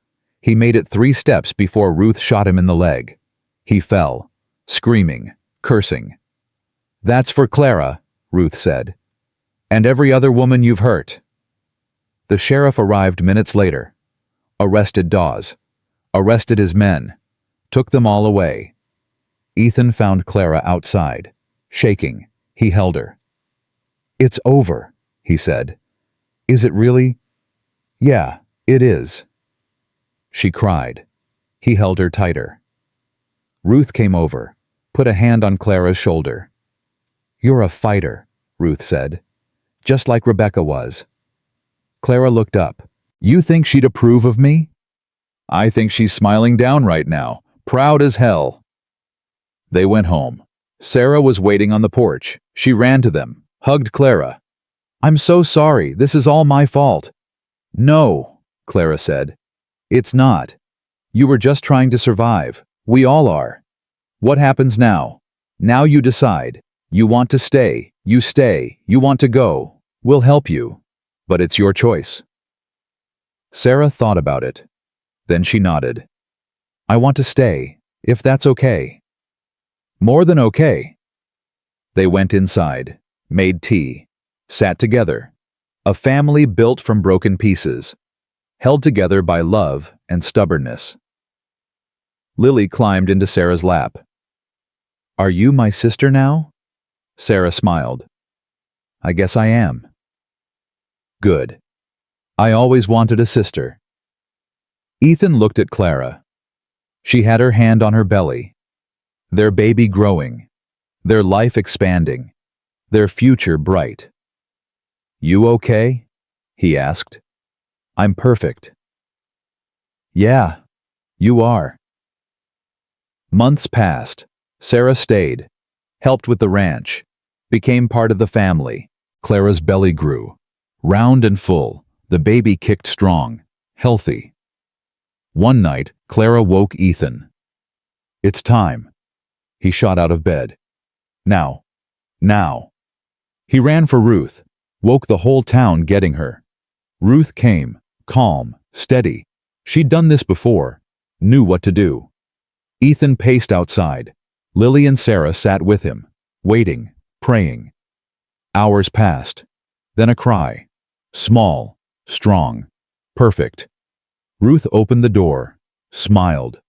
He made it 3 steps before Ruth shot him in the leg. He fell, screaming, cursing. "That's for Clara," Ruth said. "And every other woman you've hurt." The sheriff arrived minutes later. Arrested Dawes. Arrested his men. Took them all away. Ethan found Clara outside. Shaking, he held her. "It's over," he said. "Is it really?" "Yeah, it is." She cried. He held her tighter. Ruth came over, put a hand on Clara's shoulder. "You're a fighter," Ruth said. "Just like Rebecca was." Clara looked up. "You think she'd approve of me?" "I think she's smiling down right now, proud as hell." They went home. Sarah was waiting on the porch. She ran to them, hugged Clara. "I'm so sorry. This is all my fault." "No," Clara said. "It's not. You were just trying to survive. We all are. What happens now? Now you decide. You want to stay. You stay. You want to go. We'll help you. But it's your choice." Sarah thought about it. Then she nodded. "I want to stay, if that's okay." "More than okay." They went inside, made tea, sat together. A family built from broken pieces, held together by love and stubbornness. Lily climbed into Sarah's lap. "Are you my sister now?" Sarah smiled. "I guess I am." "Good. I always wanted a sister." Ethan looked at Clara. She had her hand on her belly. Their baby growing. Their life expanding. Their future bright. "You okay?" he asked. "I'm perfect." "Yeah, you are." Months passed. Sarah stayed, helped with the ranch, became part of the family. Clara's belly grew, round and full, The baby kicked strong, healthy. One night, Clara woke Ethan. "It's time." He shot out of bed. "Now. Now." He ran for Ruth, woke the whole town getting her. Ruth came, calm, steady. She'd done this before, knew what to do. Ethan paced outside. Lily and Sarah sat with him, waiting, praying. Hours passed. Then a cry. Small, strong, perfect. Ruth opened the door, smiled.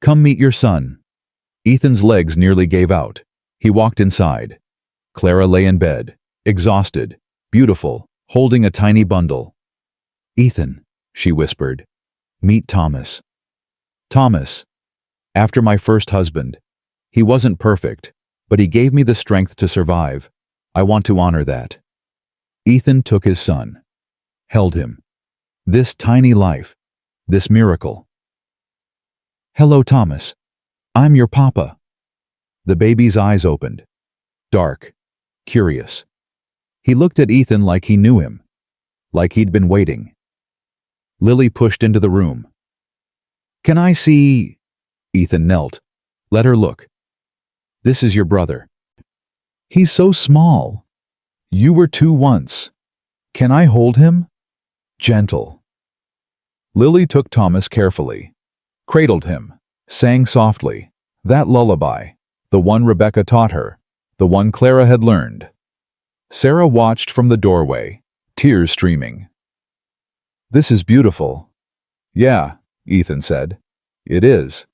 "Come meet your son." Ethan's legs nearly gave out. He walked inside. Clara lay in bed, exhausted, beautiful, holding a tiny bundle. "Ethan," she whispered, "meet Thomas." "Thomas. After my first husband. He wasn't perfect, but he gave me the strength to survive. I want to honor that." Ethan took his son, held him. This tiny life, this miracle. "Hello, Thomas. I'm your papa." The baby's eyes opened. Dark, curious. He looked at Ethan like he knew him, like he'd been waiting. Lily pushed into the room. "Can I see—" Ethan knelt. "Let her look. This is your brother. He's so small. You were two once. Can I hold him?" Gentle. Lily took Thomas carefully, cradled him, sang softly, that lullaby, the one Rebecca taught her, the one Clara had learned. Sarah watched from the doorway, tears streaming. "This is beautiful." "Yeah," Ethan said. "It is."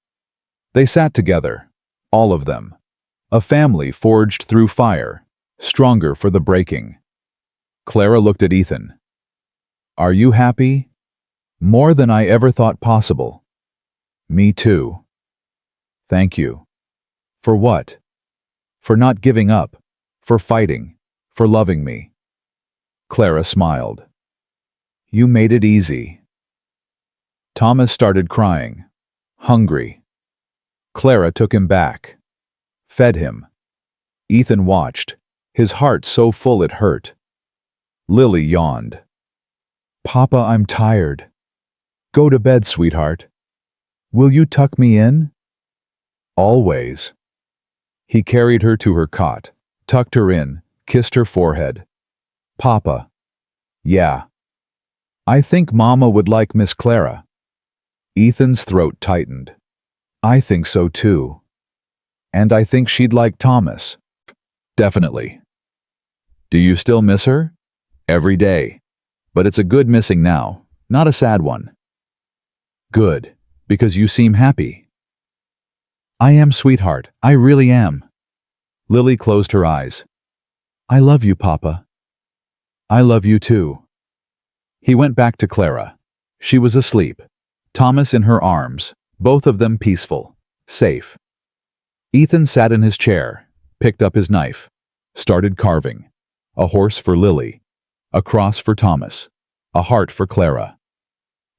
They sat together, all of them. A family forged through fire, stronger for the breaking. Clara looked at Ethan. "Are you happy?" "More than I ever thought possible." "Me too." "Thank you." "For what?" "For not giving up, for fighting, for loving me." Clara smiled. "You made it easy." Thomas started crying, hungry. Clara took him back, fed him. Ethan watched, his heart so full it hurt. Lily yawned. "Papa, I'm tired." "Go to bed, sweetheart." "Will you tuck me in?" "Always." He carried her to her cot, tucked her in, kissed her forehead. "Papa." "Yeah." "I think Mama would like Miss Clara." Ethan's throat tightened. "I think so too. And I think she'd like Thomas." "Definitely." "Do you still miss her?" "Every day. But it's a good missing now, not a sad one." "Good, because you seem happy." "I am, sweetheart. I really am." Lily closed her eyes. "I love you, Papa." "I love you too." He went back to Clara. She was asleep. Thomas in her arms, both of them peaceful, safe. Ethan sat in his chair, picked up his knife, started carving. A horse for Lily, a cross for Thomas, a heart for Clara.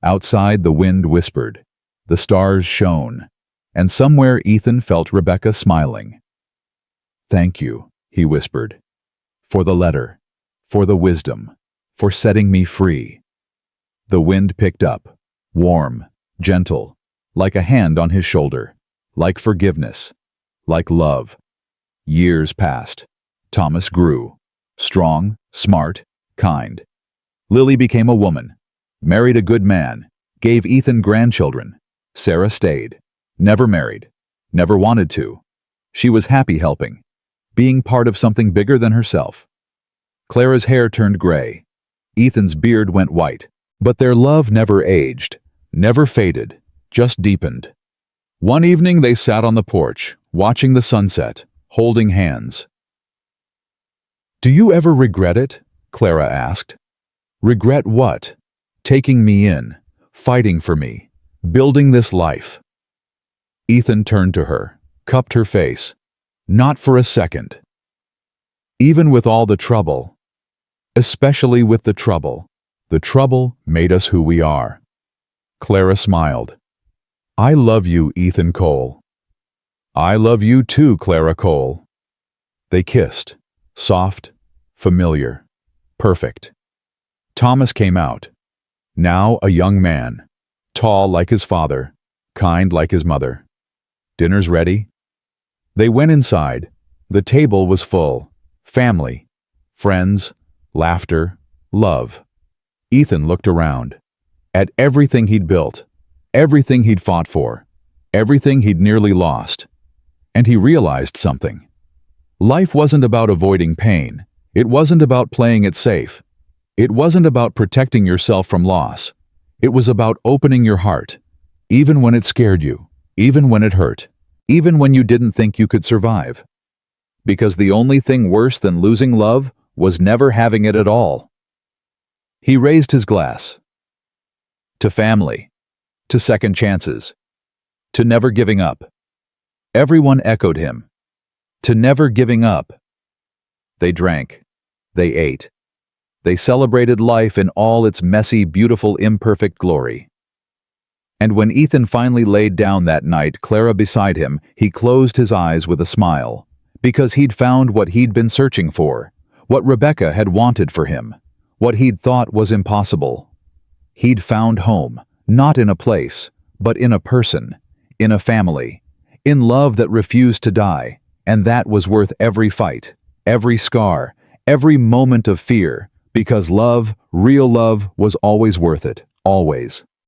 Outside the wind whispered, the stars shone, and somewhere Ethan felt Rebecca smiling. "Thank you," he whispered, "for the letter, for the wisdom, for setting me free." The wind picked up, warm, gentle, like a hand on his shoulder, like forgiveness, like love. Years passed. Thomas grew, strong, smart, kind. Lily became a woman, married a good man, gave Ethan grandchildren. Sarah stayed, never married, never wanted to. She was happy helping, being part of something bigger than herself. Clara's hair turned gray. Ethan's beard went white. But their love never aged, never faded, just deepened. One evening they sat on the porch, watching the sunset, holding hands. "Do you ever regret it?" Clara asked. "Regret what?" "Taking me in, fighting for me, building this life." Ethan turned to her, cupped her face. "Not for a second." "Even with all the trouble." "Especially with the trouble made us who we are." Clara smiled. "I love you, Ethan Cole." "I love you too, Clara Cole." They kissed, soft, familiar, perfect. Thomas came out, Now a young man, tall like his father, kind like his mother. Dinner's ready? They went inside. The table was full. Family, friends, laughter, love. Ethan looked around. At everything he'd built, everything he'd fought for, everything he'd nearly lost. And he realized something. Life wasn't about avoiding pain. It wasn't about playing it safe. It wasn't about protecting yourself from loss. It was about opening your heart, even when it scared you, even when it hurt, even when you didn't think you could survive. Because the only thing worse than losing love was never having it at all. He raised his glass. To family, to second chances, to never giving up. Everyone echoed him. To never giving up. They drank. They ate. They celebrated life in all its messy, beautiful, imperfect glory. And when Ethan finally laid down that night, Clara beside him, he closed his eyes with a smile, because he'd found what he'd been searching for, what Rebecca had wanted for him, what he'd thought was impossible. He'd found home, not in a place, but in a person, in a family, in love that refused to die, and that was worth every fight, every scar, every moment of fear, because love, real love, was always worth it, always.